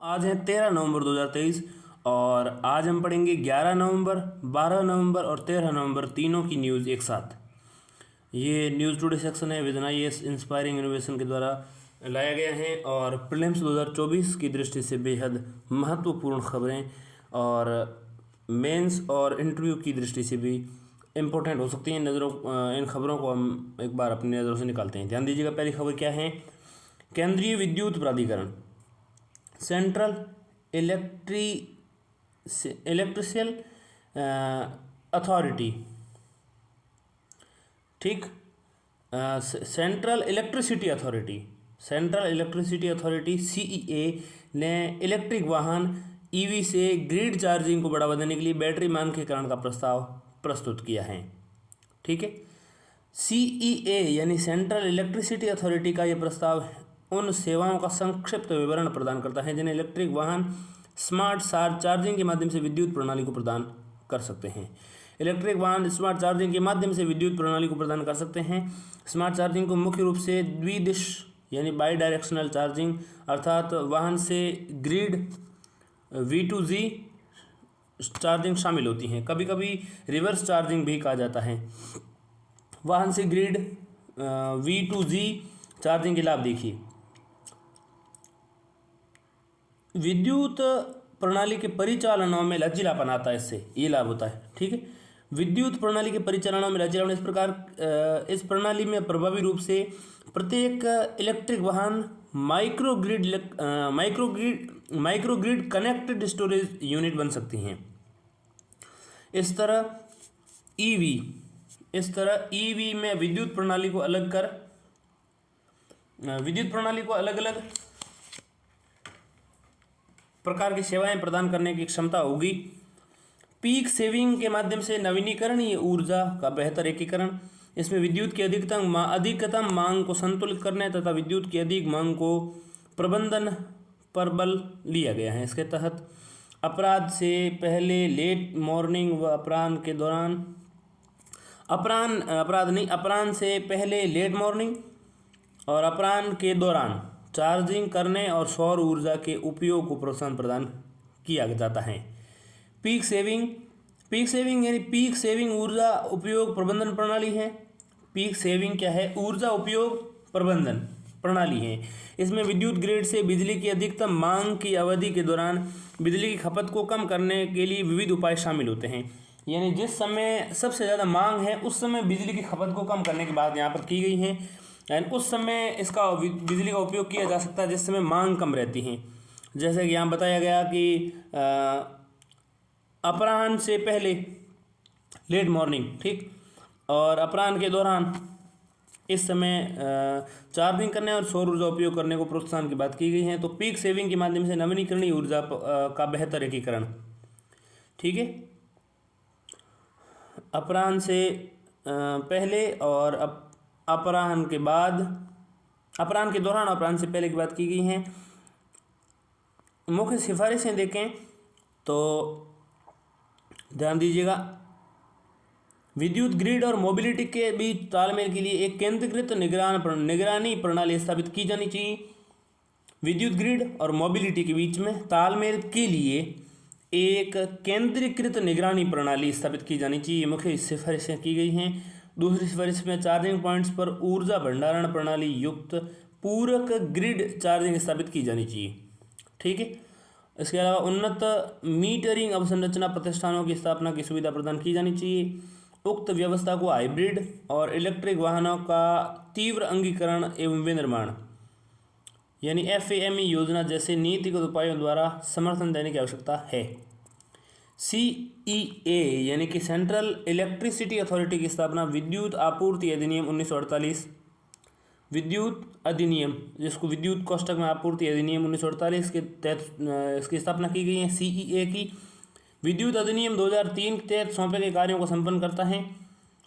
आज है 13 नवंबर 2023 और आज हम पढ़ेंगे 11 नवंबर, 12 नवंबर और 13 नवंबर तीनों की न्यूज़ एक साथ। ये न्यूज़ टुडे सेक्शन है विद IAS इंस्पायरिंग इनोवेशन के द्वारा लाया गया है और प्रीलिम्स 2024 की दृष्टि से बेहद महत्वपूर्ण खबरें और मेंस और इंटरव्यू की दृष्टि से भी इम्पोर्टेंट हो सकती हैं। इन खबरों को हम एक बार अपनी नज़रों से निकालते हैं। ध्यान दीजिएगा, पहली खबर क्या है। केंद्रीय विद्युत प्राधिकरण सेंट्रल इलेक्ट्रिशियल अथॉरिटी, ठीक, सेंट्रल इलेक्ट्रिसिटी अथॉरिटी CEA ने इलेक्ट्रिक वाहन EV से ग्रिड चार्जिंग को बढ़ावा देने के लिए बैटरी मानकीकरण का प्रस्ताव प्रस्तुत किया है। ठीक है, CEA यानी सेंट्रल इलेक्ट्रिसिटी अथॉरिटी का यह प्रस्ताव उन सेवाओं का संक्षिप्त विवरण प्रदान करता है जिन्हें इलेक्ट्रिक वाहन स्मार्ट चार्जिंग के माध्यम से विद्युत प्रणाली को प्रदान कर सकते हैं। इलेक्ट्रिक वाहन स्मार्ट चार्जिंग के माध्यम से विद्युत प्रणाली को प्रदान कर सकते हैं। स्मार्ट चार्जिंग को मुख्य रूप से द्विदिश यानी बाई डायरेक्शनल चार्जिंग अर्थात वाहन से ग्रिड V2G चार्जिंग शामिल होती हैं। कभी कभी रिवर्स चार्जिंग भी कहा जाता है। वाहन से ग्रिड V2G चार्जिंग के लाभ देखिए। विद्युत प्रणाली के परिचालनों में लचीलापन आता है, इससे ये लाभ होता है। ठीक है, विद्युत प्रणाली के परिचालनों में लचीलापन इस प्रकार इस प्रणाली में प्रभावी रूप से प्रत्येक इलेक्ट्रिक वाहन micro grid connected storage unit बन सकती हैं। इस तरह ईवी में विद्युत प्रणाली को अलग अलग प्रकार की सेवाएं प्रदान करने की क्षमता होगी। पीक सेविंग के माध्यम से नवीनीकरणीय ऊर्जा का बेहतर एकीकरण, इसमें विद्युत की अधिकतम मांग को संतुलित करने तथा विद्युत की अधिक मांग को प्रबंधन पर बल लिया गया है। इसके तहत अपराध से पहले लेट मॉर्निंग व अपराह्न के दौरान अपराह्न से पहले लेट मॉर्निंग और अपराह्न के दौरान चार्जिंग करने और सौर ऊर्जा के उपयोग को प्रोत्साहन प्रदान किया जाता है। पीक सेविंग यानी पीक सेविंग ऊर्जा उपयोग प्रबंधन प्रणाली है। पीक सेविंग क्या है? ऊर्जा उपयोग प्रबंधन प्रणाली है। इसमें विद्युत ग्रिड से बिजली की अधिकतम मांग की अवधि के दौरान बिजली की खपत को कम करने के लिए विविध उपाय शामिल होते हैं। यानी जिस समय सबसे ज़्यादा मांग है उस समय बिजली की खपत को कम करने की बात यहाँ पर की गई है। एंड उस समय इसका बिजली का उपयोग किया जा सकता है जिस समय मांग कम रहती है। जैसे कि यहाँ बताया गया कि अपराह्न से पहले लेट मॉर्निंग, ठीक, और अपराह्न के दौरान इस समय चार्जिंग करने और सौर ऊर्जा उपयोग करने को प्रोत्साहन की बात की गई है। तो पीक सेविंग के माध्यम से नवीनीकरणीय ऊर्जा का बेहतर एकीकरण, ठीक है, अपराह्न से पहले और अपराह्न के बाद, अपराह्न के दौरान, अपराह्न से पहले की बात की गई है। मुख्य सिफारिशें देखें तो ध्यान दीजिएगा, विद्युत ग्रिड और मोबिलिटी के बीच तालमेल के लिए एक केंद्रीकृत निगरानी प्रणाली स्थापित की जानी चाहिए। विद्युत ग्रिड और मोबिलिटी के बीच में तालमेल के लिए एक केंद्रीकृत निगरानी प्रणाली स्थापित की जानी चाहिए। मुख्य सिफारिशें की गई हैं। दूसरी सिफारिश में चार्जिंग पॉइंट्स पर ऊर्जा भंडारण प्रणाली युक्त पूरक ग्रिड चार्जिंग स्थापित की जानी चाहिए। ठीक है, इसके अलावा उन्नत मीटरिंग अवसंरचना प्रतिष्ठानों की स्थापना की सुविधा प्रदान की जानी चाहिए। उक्त व्यवस्था को हाइब्रिड और इलेक्ट्रिक वाहनों का तीव्र अंगीकरण एवं विनिर्माण यानी FAME योजना जैसे नीतिगत उपायों द्वारा समर्थन देने की आवश्यकता है। CEA यानी कि सेंट्रल इलेक्ट्रिसिटी अथॉरिटी की स्थापना विद्युत आपूर्ति अधिनियम 1948, विद्युत अधिनियम जिसको विद्युत कोष्ठक में आपूर्ति अधिनियम 1948 के तहत इसकी स्थापना की गई है। CEA की विद्युत अधिनियम 2003 के तहत सौंपे गए कार्यों को संपन्न करता है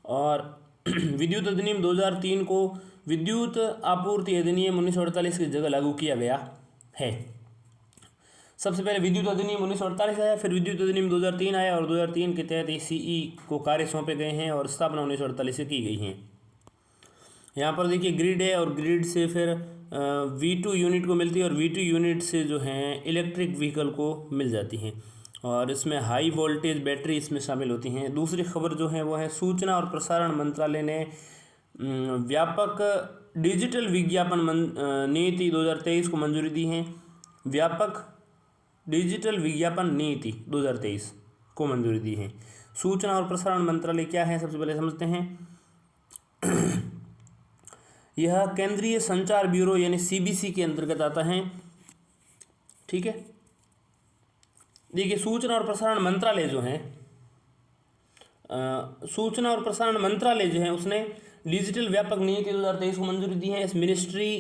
और विद्युत अधिनियम 2003 को विद्युत आपूर्ति अधिनियम 1948 की जगह लागू किया गया है। सबसे पहले विद्युत अधिनियम 1948 आया, फिर विद्युत अधिनियम 2003 आया और 2003 के तहत CE को कार्य सौंपे गए हैं और स्थापना 1948 से की गई है। यहाँ पर देखिए ग्रिड है और ग्रिड से फिर V2 यूनिट को मिलती है और V2 यूनिट से जो है इलेक्ट्रिक व्हीकल को मिल जाती हैं और इसमें हाई वोल्टेज बैटरी इसमें शामिल होती हैं। दूसरी खबर जो है वो है सूचना और प्रसारण मंत्रालय ने व्यापक डिजिटल विज्ञापन नीति 2023 को मंजूरी दी है। व्यापक डिजिटल विज्ञापन नीति 2023 को मंजूरी दी है। सूचना और प्रसारण मंत्रालय क्या है, सबसे पहले समझते हैं। यह केंद्रीय संचार ब्यूरो यानी CBC के अंतर्गत आता है। ठीक है, देखिए सूचना और प्रसारण मंत्रालय जो है सूचना और प्रसारण मंत्रालय जो है उसने डिजिटल व्यापक नीति 2023 को मंजूरी दी है। इस मिनिस्ट्री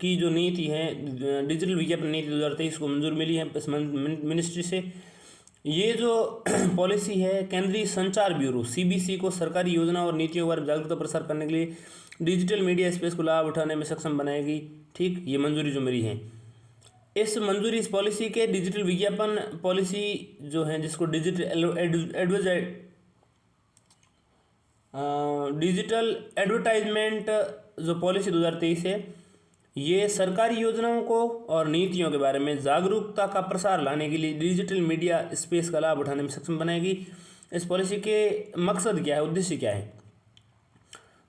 की जो नीति है डिजिटल विज्ञापन नीति 2023 को मंजूरी मिली है इस मिनिस्ट्री से। ये जो पॉलिसी है केंद्रीय संचार ब्यूरो CBC को सरकारी योजना और नीतियों पर जागरूकता प्रसार करने के लिए डिजिटल मीडिया स्पेस को लाभ उठाने में सक्षम बनाएगी। ठीक, ये मंजूरी जो मिली है इस पॉलिसी के डिजिटल विज्ञापन पॉलिसी जो है जिसको डिजिटल एडवर्टाइजमेंट जो पॉलिसी 2023 है ये सरकारी योजनाओं को और नीतियों के बारे में जागरूकता का प्रसार लाने के लिए डिजिटल मीडिया स्पेस का लाभ उठाने में सक्षम बनाएगी। इस पॉलिसी के मकसद क्या है, उद्देश्य क्या है,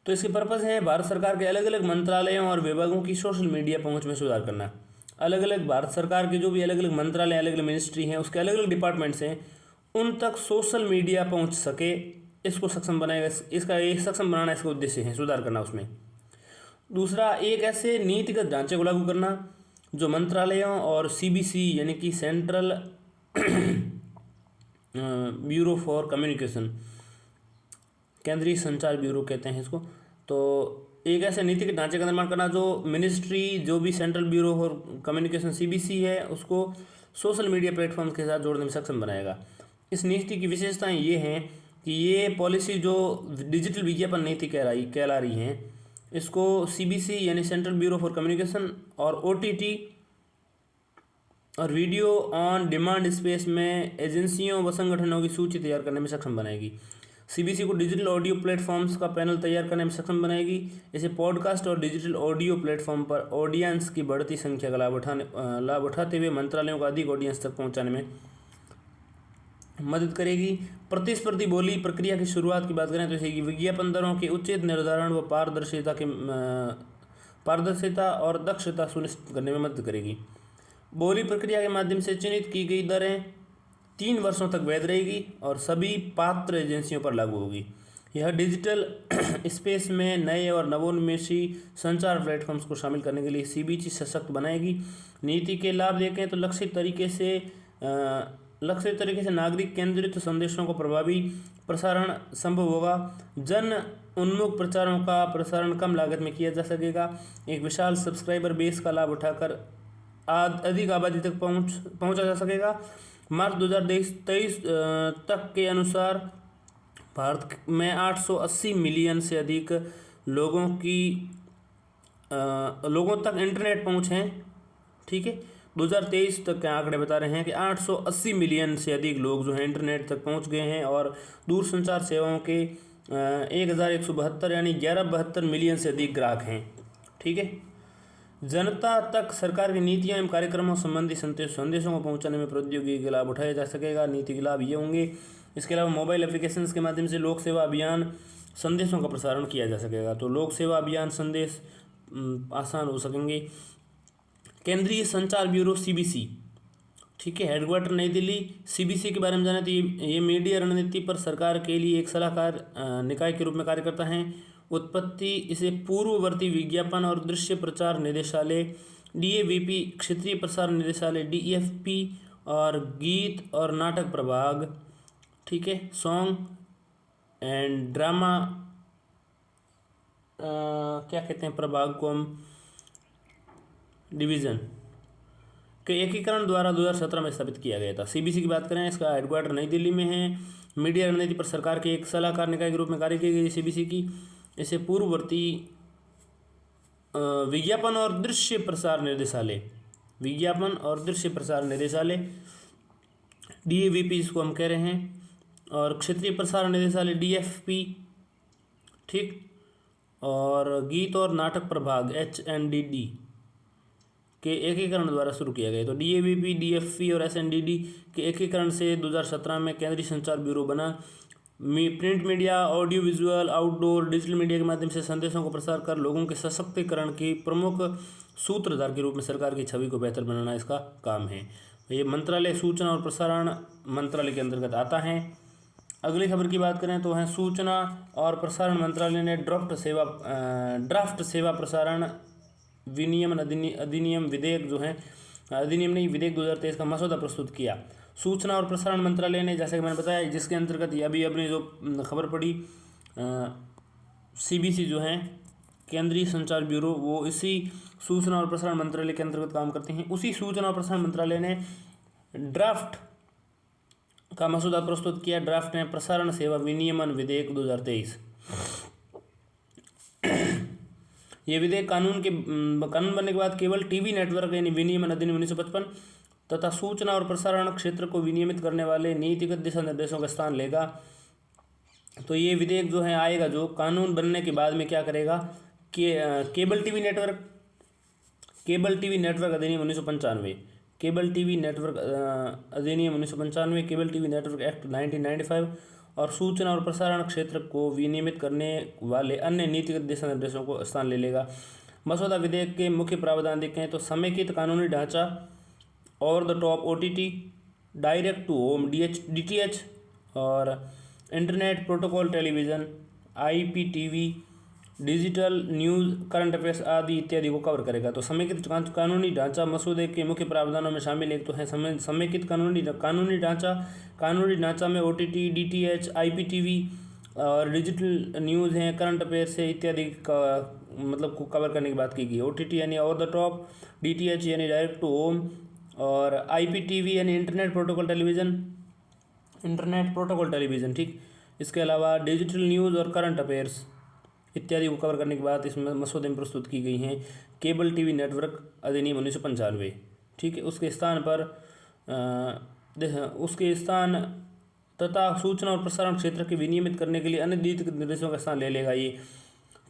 तो इसके पर्पज़ है भारत सरकार के अलग अलग मंत्रालयों और विभागों की सोशल मीडिया पहुंच में सुधार करना। अलग अलग भारत सरकार के जो भी अलग अलग मंत्रालय अलग अलग मिनिस्ट्री हैं उसके अलग अलग डिपार्टमेंट्स हैं उन तक सोशल मीडिया पहुंच सके, इसको सक्षम बनाएगा। इसका एक सक्षम बनाना इसका उद्देश्य है, सुधार करना उसमें। दूसरा, एक ऐसे नीतिगत ढांचे को लागू करना जो मंत्रालयों और CBC यानी कि सेंट्रल ब्यूरो फॉर कम्युनिकेशन, केंद्रीय संचार ब्यूरो कहते हैं इसको, तो एक ऐसे नीतिगत ढांचे का निर्माण करना जो मिनिस्ट्री जो भी central bureau for communication CBC है उसको सोशल मीडिया प्लेटफॉर्म के साथ जोड़ने में सक्षम बनाएगा। इस नीति की विशेषताएं ये हैं कि ये पॉलिसी जो डिजिटल विज्ञापन नीति कहला रही हैं इसको CBC यानी सेंट्रल ब्यूरो फॉर कम्युनिकेशन और OTT और वीडियो ऑन डिमांड स्पेस में एजेंसियों व संगठनों की सूची तैयार करने में सक्षम बनाएगी। CBC को डिजिटल ऑडियो प्लेटफॉर्म्स का पैनल तैयार करने में सक्षम बनाएगी। इसे पॉडकास्ट और डिजिटल ऑडियो प्लेटफॉर्म पर ऑडियंस की बढ़ती संख्या का लाभ उठाते हुए मंत्रालयों का अधिक ऑडियंस तक पहुंचाने में मदद करेगी। प्रतिस्पर्धी बोली प्रक्रिया की शुरुआत की बात करें तो इसे विज्ञापन दरों के उचित निर्धारण व पारदर्शिता और दक्षता सुनिश्चित करने में मदद करेगी। बोली प्रक्रिया के माध्यम से चिन्हित की गई दरें 3 वर्षों तक वैध रहेगी और सभी पात्र एजेंसियों पर लागू होगी। यह डिजिटल स्पेस में नए और नवोन्मेषी संचार प्लेटफॉर्म्स को शामिल करने के लिए CBC सशक्त बनाएगी। नीति के लाभ देखें तो लक्षित तरीके से नागरिक केंद्रित संदेशों को प्रभावी प्रसारण संभव होगा। जन उन्मुख प्रचारों का प्रसारण कम लागत में किया जा सकेगा। एक विशाल सब्सक्राइबर बेस का लाभ उठाकर अधिक आबादी तक पहुंचा जा सकेगा। मार्च 2023 तक के अनुसार भारत में 880 मिलियन से अधिक लोगों तक इंटरनेट पहुंच है। ठीक है, 2023 तक के आंकड़े बता रहे हैं कि 880 मिलियन से अधिक लोग जो हैं इंटरनेट तक पहुंच गए हैं और दूरसंचार सेवाओं के 1172 यानी 1172 मिलियन से अधिक ग्राहक हैं। ठीक है, जनता तक सरकार की नीतियां एवं कार्यक्रमों संबंधी संदेशों को पहुंचाने में प्रौद्योगिकी के लाभ उठाया जा सकेगा। नीति के लाभ ये होंगे। इसके अलावा मोबाइल एप्लीकेशंस के माध्यम से लोक सेवा अभियान संदेशों का प्रसारण किया जा सकेगा, तो लोक सेवा अभियान संदेश आसान हो सकेंगे। केंद्रीय संचार ब्यूरो CBC, ठीक है, हेडक्वार्टर नई दिल्ली। CBC के बारे में जाने तो ये मीडिया रणनीति पर सरकार के लिए एक सलाहकार निकाय के रूप में कार्य करता है। उत्पत्ति इसे पूर्ववर्ती विज्ञापन और दृश्य प्रचार निदेशालय DAVP, क्षेत्रीय प्रसार निदेशालय DFP और गीत और नाटक प्रभाग, ठीक है, सॉन्ग एंड ड्रामा क्या कहते हैं प्रभाग को हम डिवीज़न के एकीकरण द्वारा 2017 में स्थापित किया गया था। CBC की बात करें, इसका हेडक्वार्टर नई दिल्ली में है। मीडिया रणनीति पर सरकार के एक सलाहकार निकाय के रूप में कार्य की गई CBC की। इसे पूर्ववर्ती विज्ञापन और दृश्य प्रसार निदेशालय DAVP इसको हम कह रहे हैं और क्षेत्रीय प्रसार निदेशालय DFP, ठीक, और गीत और नाटक प्रभाग HNDD के एकीकरण द्वारा शुरू किया गया। तो DABP, DFP और SNDD के एकीकरण से 2017 में केंद्रीय संचार ब्यूरो बना। Print media, audio visual, outdoor, digital media के माध्यम से संदेशों को प्रसार कर लोगों के सशक्तिकरण की प्रमुख सूत्रधार के रूप में सरकार की छवि को बेहतर बनाना इसका काम है। ये मंत्रालय सूचना और प्रसारण मंत्रालय के अंतर्गत आता है। अगली खबर की बात करें तो है सूचना और प्रसारण मंत्रालय ने ड्राफ्ट सेवा प्रसारण विनियमन अधिनियम विधेयक जो है अधिनियम नहीं विधेयक 2023 का मसौदा प्रस्तुत किया। सूचना और प्रसारण मंत्रालय ने, जैसे कि मैंने बताया, जिसके अंतर्गत अभी अपनी जो खबर पड़ी CBC जो है केंद्रीय संचार ब्यूरो, वो इसी सूचना और प्रसारण मंत्रालय के अंतर्गत काम करते हैं। उसी सूचना और प्रसारण मंत्रालय ने ड्राफ्ट का मसौदा प्रस्तुत किया। ड्राफ्ट में प्रसारण सेवा विनियमन विधेयक 2023। ये विधेयक कानून बनने के बाद केवल टीवी नेटवर्क यानी विनियमन अधिनियम 1955 तथा सूचना और प्रसारण क्षेत्र को विनियमित करने वाले नीतिगत दिशा निर्देशों का स्थान लेगा। तो ये विधेयक जो है आएगा, जो कानून बनने के बाद में क्या करेगा कि केबल टीवी नेटवर्क अधिनियम 1995, केबल टीवी नेटवर्क अधिनियम 1995, केबल टीवी नेटवर्क एक्ट 1995 और सूचना और प्रसारण क्षेत्र को विनियमित करने वाले अन्य नीतिगत दिशा निर्देशों को स्थान ले लेगा। मसौदा विधेयक के मुख्य प्रावधान देखें तो समेकित कानूनी ढांचा, over the top OTT, direct to home DTH और internet protocol television, IPTV, digital news, current affairs आदि इत्यादि को कवर करेगा। तो समेकित कानूनी ढांचा मसौदे के मुख्य प्रावधानों में शामिल एक तो है समेकित कानूनी ढांचा में OTT, DTH, IPTV और डिजिटल न्यूज़ हैं, करंट अफेयर्स है इत्यादि का मतलब को कवर करने की बात की गई। OTT यानी ओवर द टॉप, DTH यानी डायरेक्ट टू होम और IPTV यानी इंटरनेट प्रोटोकॉल टेलीविज़न, ठीक। इसके अलावा डिजिटल न्यूज़ और करंट अफेयर्स इत्यादि को कवर करने के बाद इसमें मसौदे में प्रस्तुत की गई हैं केबल टीवी नेटवर्क अधिनियम 1995, ठीक है। उसके स्थान तथा सूचना और प्रसारण क्षेत्र के विनियमित करने के लिए अन्य नीतिगत निर्देशों का स्थान ले लेगा ये,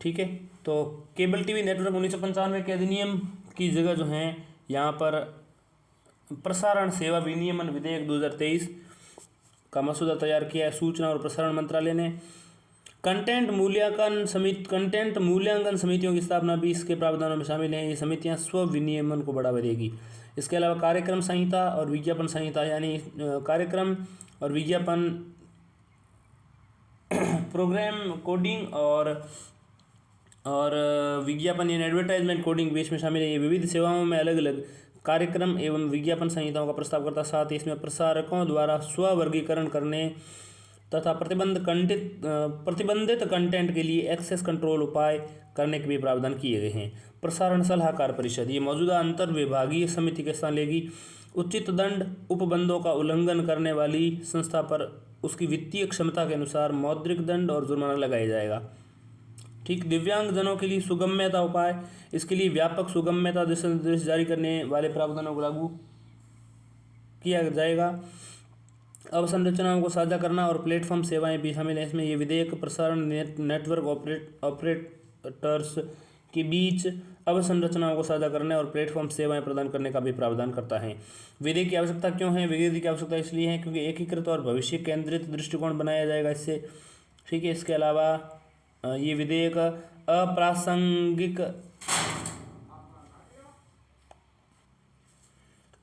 ठीक है। तो केबल टीवी नेटवर्क 1995 के अधिनियम की जगह जो है यहाँ पर प्रसारण सेवा विनियमन विधेयक 2023 का मसौदा तैयार किया है सूचना और प्रसारण मंत्रालय ने। कंटेंट मूल्यांकन समितियों की स्थापना भी इसके प्रावधानों में शामिल है। ये समितियां स्व विनियमन को बढ़ावा देगी। इसके अलावा कार्यक्रम संहिता और विज्ञापन संहिता यानी कार्यक्रम और विज्ञापन प्रोग्राम कोडिंग और विज्ञापन यानी एडवर्टाइजमेंट कोडिंग भी इसमें शामिल है। ये विविध सेवाओं में अलग अलग कार्यक्रम एवं विज्ञापन संहिताओं का प्रस्ताव करता, साथ ही इसमें प्रसारकों द्वारा स्व-वर्गीकरण करने तथा प्रतिबंधित कंटेंट के लिए एक्सेस कंट्रोल उपाय करने के भी प्रावधान किए गए हैं। प्रसारण सलाहकार परिषद ये मौजूदा अंतर विभागीय समिति के स्थान लेगी। उचित दंड उपबंधों का उल्लंघन करने वाली संस्था पर उसकी वित्तीय क्षमता के अनुसार मौद्रिक दंड और जुर्माना लगाया जाएगा, ठीक। दिव्यांग जनों के लिए सुगम्यता उपाय, इसके लिए व्यापक सुगम्यता दिशा निर्देश जारी करने वाले प्रावधानों को लागू किया जाएगा। अवसंरचनाओं को साझा करना और प्लेटफॉर्म सेवाएं भी शामिल हैं इसमें। ये विधेयक प्रसारण नेटवर्क ऑपरेटर्स के बीच अवसंरचनाओं को साझा करने और प्लेटफॉर्म सेवाएं प्रदान करने का भी प्रावधान करता है। विधेयक की आवश्यकता क्यों है? विधेयक की आवश्यकता इसलिए है क्योंकि एकीकृत और भविष्य केंद्रित दृष्टिकोण बनाया जाएगा इससे, ठीक है। इसके अलावा ये विधेयक अप्रासंगिक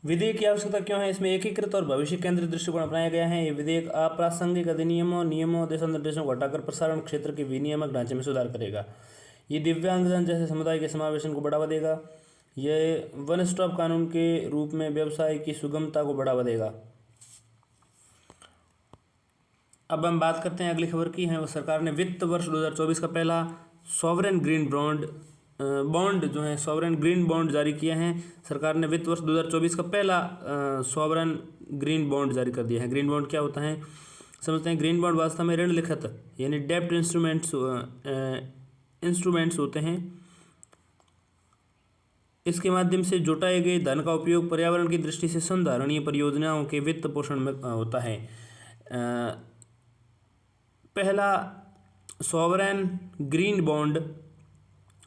विधेयक की आवश्यकता क्यों है? इसमें एकीकृत और भविष्य केंद्रित दृष्टिकोण अपनाया गया है। ये विधेयक अप्रासंगिक अधिनियमों, नियमों, दिशा निर्देशों को हटाकर प्रसारण क्षेत्र के विनियामक ढांचे में सुधार करेगा। ये दिव्यांगजन जैसे समुदाय के समावेशन को बढ़ावा देगा। यह वन स्टॉप कानून के रूप में व्यवसाय की सुगमता को बढ़ावा देगा। अब हम बात करते हैं अगली खबर की है। वो सरकार ने वित्त वर्ष 2024 का पहला सॉवरेन ग्रीन बॉन्ड जो है सॉवरेन ग्रीन बॉन्ड जारी किया है। सरकार ने वित्त वर्ष 2024 का पहला सॉवरेन ग्रीन बॉन्ड जारी कर दिया है। ग्रीन बॉन्ड क्या होता है समझते हैं। ग्रीन बॉन्ड वास्तव में ऋण लिखित यानी डेब्ट इंस्ट्रूमेंट्स होते हैं। इसके माध्यम से जुटाए गए धन का उपयोग पर्यावरण की दृष्टि से संधारणीय परियोजनाओं के वित्त पोषण में होता है। पहला सॉवरेन ग्रीन बॉन्ड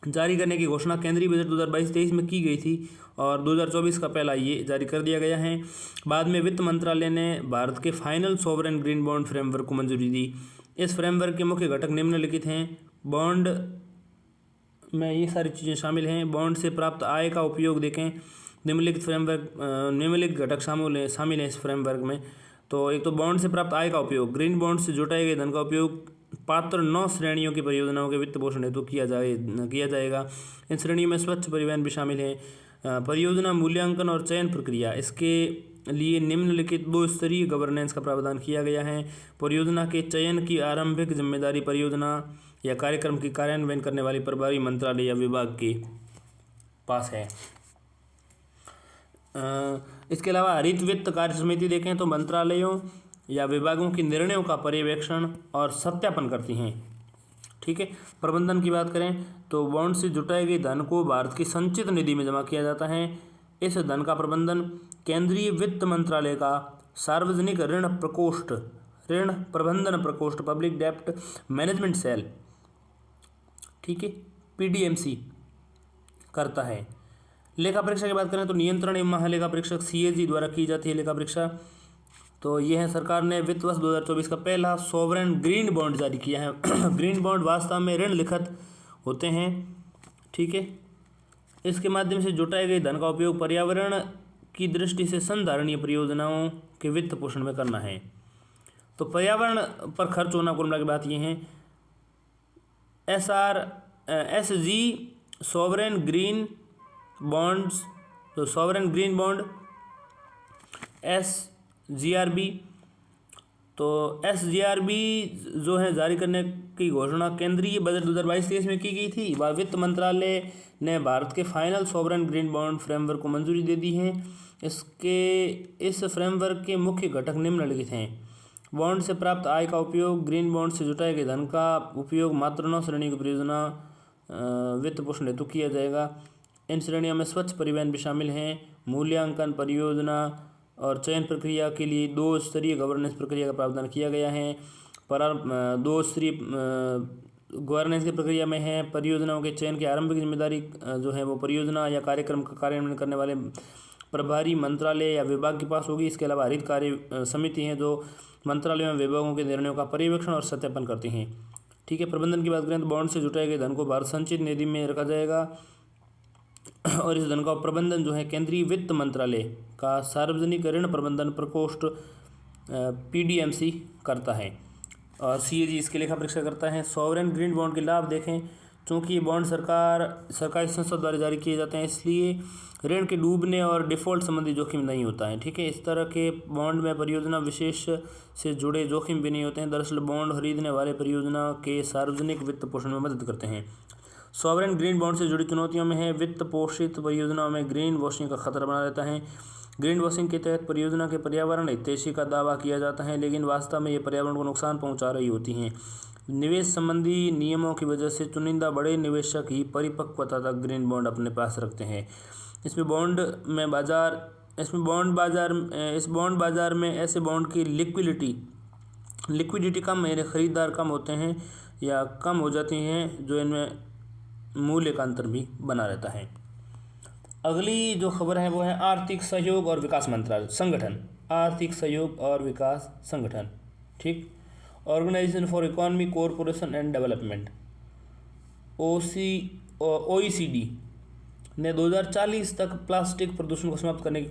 जारी करने की घोषणा केंद्रीय बजट 2022-23 में की गई थी और 2024 का पहला ये जारी कर दिया गया है। बाद में वित्त मंत्रालय ने भारत के final sovereign green bond framework को मंजूरी दी। इस फ्रेमवर्क के मुख्य घटक निम्नलिखित हैं। बॉन्ड में ये सारी चीज़ें शामिल हैं। बॉन्ड से प्राप्त आय का उपयोग देखें। निम्नलिखित घटक शामिल हैं इस फ्रेमवर्क में। तो एक तो बॉन्ड से प्राप्त आय का उपयोग, ग्रीन बॉन्ड से जुटाए गए धन का उपयोग पात्र 9 श्रेणियों की परियोजनाओं के वित्त पोषण हेतु किया जाएगा। इन श्रेणियों में स्वच्छ परिवहन भी शामिल है। परियोजना मूल्यांकन और चयन प्रक्रिया, इसके लिए निम्नलिखित 2 स्तरीय गवर्नेंस का प्रावधान किया गया है। परियोजना के चयन की आरंभिक जिम्मेदारी परियोजना या कार्यक्रम की कार्यान्वयन करने वाली प्रभारी मंत्रालय या विभाग के पास है। इसके अलावा हरित वित्त कार्य समिति देखें तो मंत्रालयों या विभागों के निर्णयों का पर्यवेक्षण और सत्यापन करती हैं। ठीक है। प्रबंधन की बात करें तो बॉन्ड से जुटाए गए धन को भारत की संचित निधि में जमा किया जाता है। इस धन का प्रबंधन केंद्रीय वित्त मंत्रालय का सार्वजनिक ऋण प्रबंधन प्रकोष्ठ पब्लिक डेप्ट मैनेजमेंट सेल, ठीक है, PDMC करता है। लेखा परीक्षा की बात करें तो नियंत्रण एवं महालेखा परीक्षक CAG द्वारा की जाती है लेखा परीक्षा। तो ये है, सरकार ने वित्त वर्ष 2024 का पहला सॉवरेन ग्रीन बॉन्ड जारी किया है। ग्रीन बॉन्ड वास्तव में ऋण लिखित होते हैं, ठीक है। इसके माध्यम से जुटाए गए धन का उपयोग पर्यावरण की दृष्टि से संधारणीय परियोजनाओं के वित्त पोषण में करना है। तो पर्यावरण पर खर्च होना कुल मिला के बात ये है। SG सॉवरेन ग्रीन बॉन्ड्स, तो सॉवरेन ग्रीन बॉन्ड SGRB, तो SGRB जो है जारी करने की घोषणा केंद्रीय बजट 2022-23 में की गई थी। वह वित्त मंत्रालय ने भारत के final sovereign green bond framework को मंजूरी दे दी है। इस फ्रेमवर्क के मुख्य घटक निम्नलिखित हैं। बॉन्ड से प्राप्त आय का उपयोग, ग्रीन बॉन्ड से जुटाए गए धन का उपयोग मात्र 9 श्रेणी की परियोजना वित्त पोषण हेतु किया जाएगा। इन श्रेणियों में स्वच्छ परिवहन भी शामिल हैं। मूल्यांकन, परियोजना और चयन प्रक्रिया के लिए 2 स्तरीय गवर्नेंस प्रक्रिया का प्रावधान किया गया है। 2 स्तरीय गवर्नेंस की प्रक्रिया में है। परियोजनाओं के चयन की आरंभिक जिम्मेदारी जो है वो परियोजना या कार्यक्रम का कार्यान्वयन करने वाले प्रभारी मंत्रालय या विभाग के पास होगी। इसके अलावा हरित कार्य समिति हैं जो मंत्रालयों में विभागों के निर्णयों का पर्यवेक्षण और सत्यापन करती हैं। ठीक है। प्रबंधन की बात करें तो बॉन्ड से जुटाए गए धन को भारत संचित निधि में रखा जाएगा और इस धन का प्रबंधन जो है केंद्रीय वित्त मंत्रालय का सार्वजनिक ऋण प्रबंधन प्रकोष्ठ PDMC करता है और CAG इसके लेखा परीक्षा करता है। सॉवरेन ग्रीन बॉन्ड के लाभ देखें। चूँकि ये बॉन्ड सरकारी संस्था द्वारा जारी किए जाते हैं, इसलिए ऋण के डूबने और डिफ़ॉल्ट संबंधी जोखिम नहीं होता है। ठीक है। इस तरह के बॉन्ड में परियोजना विशेष से जुड़े जोखिम भी नहीं होते हैं। दरअसल बॉन्ड खरीदने वाले परियोजना के सार्वजनिक वित्त पोषण में मदद करते हैं। सॉवरेन ग्रीन बॉन्ड से जुड़ी चुनौतियों में है वित्त पोषित परियोजनाओं में ग्रीन वॉशिंग का खतरा बना रहता है। ग्रीन वॉशिंग के तहत परियोजना के पर्यावरण हितैषी का दावा किया जाता है, लेकिन वास्तव में ये पर्यावरण को नुकसान पहुंचा रही होती हैं। निवेश संबंधी नियमों की वजह से चुनिंदा बड़े निवेशक ही परिपक्वता तक ग्रीन बॉन्ड अपने पास रखते हैं। इस बॉन्ड बाजार में ऐसे बॉन्ड की लिक्विडिटी कम है, खरीदार कम होते हैं या कम हो जाती हैं, जो इनमें मूल्य का अंतर भी बना रहता है। अगली जो खबर है वो है आर्थिक सहयोग और विकास मंत्रालय संगठन, आर्थिक सहयोग और विकास संगठन, ठीक, organization for economic cooperation and development, OECD ने 2040 तक प्लास्टिक प्रदूषण को समाप्त करने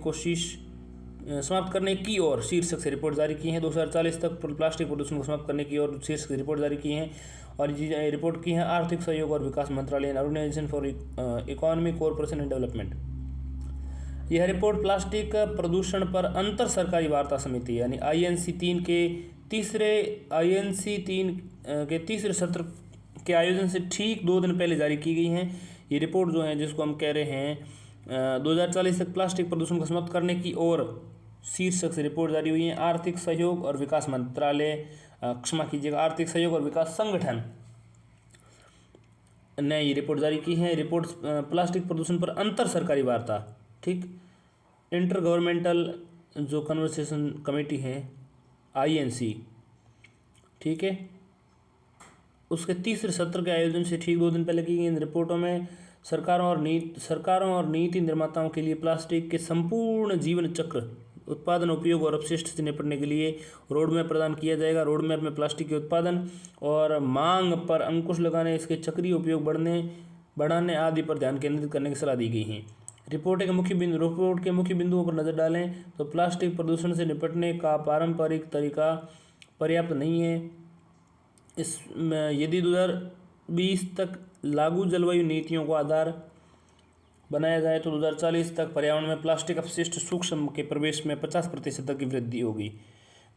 की ओर शीर्षक से रिपोर्ट जारी की है। 2040 तक प्लास्टिक प्रदूषण को समाप्त करने की ओर शीर्षक से रिपोर्ट जारी की है और ये रिपोर्ट की है आर्थिक सहयोग और विकास मंत्रालय and organization for economic cooperation and development. यह रिपोर्ट प्लास्टिक प्रदूषण पर अंतर सरकारी वार्ता समिति यानी INC 3 के तीसरे सत्र के आयोजन से ठीक 2 दिन पहले जारी की गई है। ये रिपोर्ट जो है जिसको हम कह रहे हैं 2040 तक प्लास्टिक प्रदूषण को समाप्त करने की ओर शीर्षक से रिपोर्ट जारी हुई है। आर्थिक सहयोग और विकास मंत्रालय, क्षमा कीजिएगा, आर्थिक सहयोग और विकास संगठन ने ये रिपोर्ट जारी की है। रिपोर्ट प्लास्टिक प्रदूषण पर अंतर सरकारी वार्ता, ठीक, इंटर गवर्नमेंटल जो कन्वर्सेशन कमेटी है INC, ठीक है, उसके तीसरे सत्र के आयोजन से ठीक 2 दिन पहले की गई इन रिपोर्टों में सरकारों और नीति निर्माताओं के लिए प्लास्टिक के संपूर्ण जीवन चक्र, उत्पादन, उपयोग और अपशिष्ट से निपटने के लिए रोड मैप प्रदान किया जाएगा। रोड मैप में प्लास्टिक के उत्पादन और मांग पर अंकुश लगाने, इसके चक्रीय उपयोग बढ़ाने आदि पर ध्यान केंद्रित करने की सलाह दी गई है। रिपोर्ट के मुख्य बिंदुओं पर नज़र डालें तो प्लास्टिक प्रदूषण से निपटने का पारंपरिक तरीका पर्याप्त नहीं है। यदि 2020 तक लागू जलवायु नीतियों को आधार बनाया जाए तो 2040 तक पर्यावरण में प्लास्टिक अपशिष्ट सूक्ष्म के प्रवेश में 50% तक की वृद्धि होगी।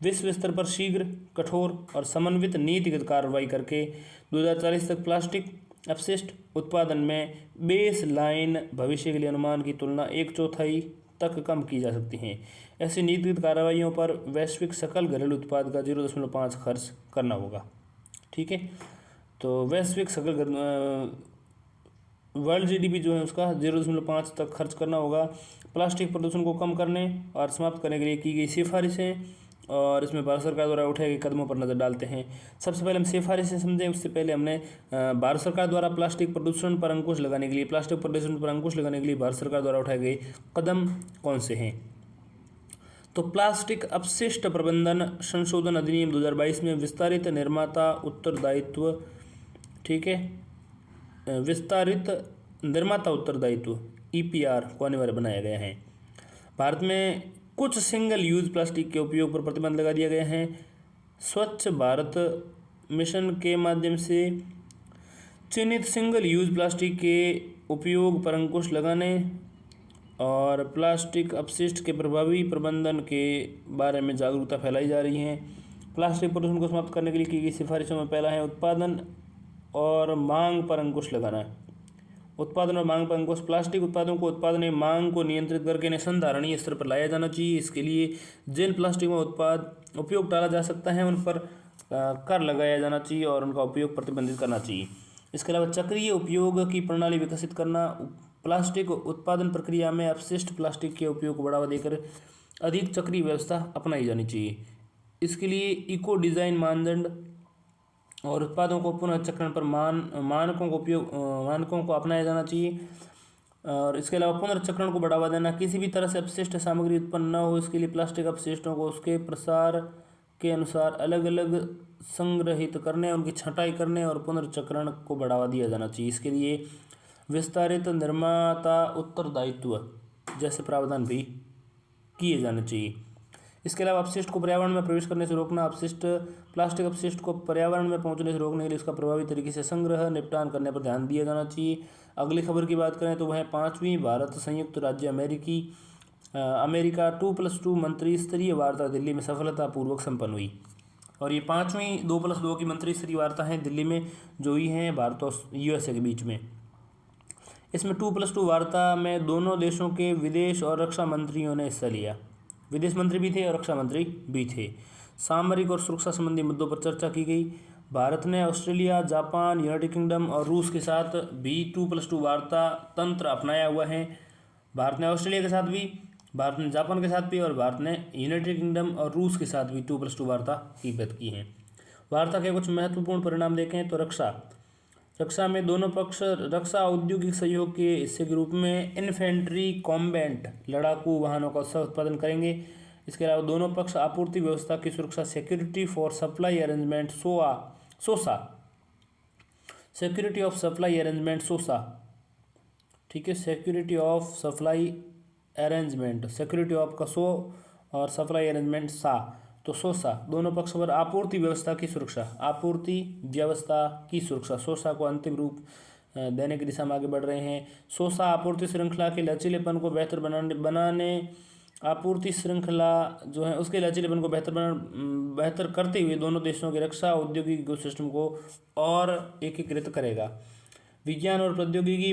विश्व स्तर पर शीघ्र, कठोर और समन्वित नीतिगत कार्रवाई करके 2040 तक प्लास्टिक अपशिष्ट उत्पादन में बेस लाइन भविष्य के लिए अनुमान की तुलना 1/4 तक कम की जा सकती है। ऐसी नीतिगत कार्रवाइयों पर वैश्विक सकल घरेलू उत्पाद का 0.5 खर्च करना होगा। ठीक है, तो वैश्विक सकल वर्ल्ड जीडीपी जो है उसका 0.5 तक खर्च करना होगा। प्लास्टिक प्रदूषण को कम करने और समाप्त करने के लिए की गई सिफारिशें और इसमें भारत सरकार द्वारा उठाए गए कदमों पर नज़र डालते हैं। सबसे पहले हम सिफारिशें समझें, उससे पहले हमने भारत सरकार द्वारा प्लास्टिक प्रदूषण पर अंकुश लगाने के लिए भारत सरकार द्वारा उठाए गए कदम कौन से हैं। तो प्लास्टिक अपशिष्ट प्रबंधन संशोधन अधिनियम 2022 में विस्तारित निर्माता उत्तरदायित्व, ठीक है, विस्तारित निर्माता उत्तरदायित्व EPR को अनिवार्य बनाया गया है। भारत में कुछ सिंगल यूज प्लास्टिक के उपयोग पर प्रतिबंध लगा दिया गया है। स्वच्छ भारत मिशन के माध्यम से चिन्हित सिंगल यूज प्लास्टिक के उपयोग पर अंकुश लगाने और प्लास्टिक अपशिष्ट के प्रभावी प्रबंधन के बारे में जागरूकता फैलाई जा रही है। प्लास्टिक प्रदूषण को समाप्त करने के लिए की गई सिफारिशों में पहला है उत्पादन और मांग पर अंकुश लगाना। उत्पादन और मांग पर अंकुश, प्लास्टिक उत्पादों को उत्पादन एवं मांग को नियंत्रित करके निसंधारणीय स्तर पर लाया जाना चाहिए। इसके लिए जिन प्लास्टिक में उपयोग टाला जा सकता है उन पर कर लगाया जाना चाहिए और उनका उपयोग प्रतिबंधित करना चाहिए। इसके अलावा चक्रीय उपयोग की प्रणाली विकसित करना, प्लास्टिक उत्पादन प्रक्रिया में अपशिष्ट प्लास्टिक के उपयोग को बढ़ावा देकर अधिक चक्रीय व्यवस्था अपनाई जानी चाहिए। इसके लिए इको डिज़ाइन मानदंड और उत्पादों को पुनः चक्रण पर मानकों को अपनाया जाना चाहिए। और इसके अलावा पुनर्चक्रण को बढ़ावा देना, किसी भी तरह से अपशिष्ट सामग्री उत्पन्न न हो इसके लिए प्लास्टिक अपशिष्टों को उसके प्रसार के अनुसार अलग अलग संग्रहित करने, उनकी छँटाई करने और पुनर्चक्रण को बढ़ावा दिया जाना चाहिए। इसके लिए विस्तारित निर्माता उत्तरदायित्व जैसे प्रावधान भी किए जाने चाहिए। इसके अलावा अपशिष्ट को पर्यावरण में प्रवेश करने से रोकना, प्लास्टिक अपशिष्ट को पर्यावरण में पहुंचने से रोकने के लिए उसका प्रभावी तरीके से संग्रह निपटान करने पर ध्यान दिया जाना चाहिए। अगली खबर की बात करें तो वह 5वीं भारत संयुक्त राज्य अमेरिका 2+2 मंत्री स्तरीय वार्ता दिल्ली में सफलतापूर्वक संपन्न हुई। और ये 5वीं 2+2 की मंत्री स्तरीय वार्ता है दिल्ली में जो हुई हैं भारत और USA के बीच में। इसमें 2+2 वार्ता में दोनों देशों के विदेश और रक्षा मंत्रियों ने हिस्सा लिया। विदेश मंत्री भी थे और रक्षा मंत्री भी थे। सामरिक और सुरक्षा संबंधी मुद्दों पर चर्चा की गई। भारत ने ऑस्ट्रेलिया, जापान, यूनाइटेड किंगडम और रूस के साथ भी 2+2 वार्ता तंत्र अपनाया हुआ है। भारत ने ऑस्ट्रेलिया के साथ भी, भारत ने जापान के साथ भी और भारत ने यूनाइटेड किंगडम और रूस के साथ भी 2+2 वार्ता की बात की है। वार्ता के कुछ महत्वपूर्ण परिणाम देखें तो रक्षा में दोनों पक्ष रक्षा औद्योगिक सहयोग के हिस्से के रूप में इन्फेंट्री कॉम्बैट लड़ाकू वाहनों का उत्पादन करेंगे। इसके अलावा दोनों पक्ष आपूर्ति व्यवस्था की सुरक्षा, सिक्योरिटी फॉर सप्लाई अरेंजमेंट सोसा, सिक्योरिटी ऑफ सप्लाई अरेंजमेंट सोसा, ठीक है, security of supply arrangement, security of का सो और सप्लाई अरेंजमेंट सा, तो सोसा, दोनों पक्ष पर आपूर्ति व्यवस्था की सुरक्षा, सोसा को अंतिम रूप देने की दिशा में आगे बढ़ रहे हैं। सोसा आपूर्ति श्रृंखला के लचीलेपन को बेहतर बनाने आपूर्ति श्रृंखला जो है उसके लचीलेपन को बेहतर करते हुए दोनों देशों के रक्षा औद्योगिक इकोसिस्टम को और एकीकृत करेगा। विज्ञान और प्रौद्योगिकी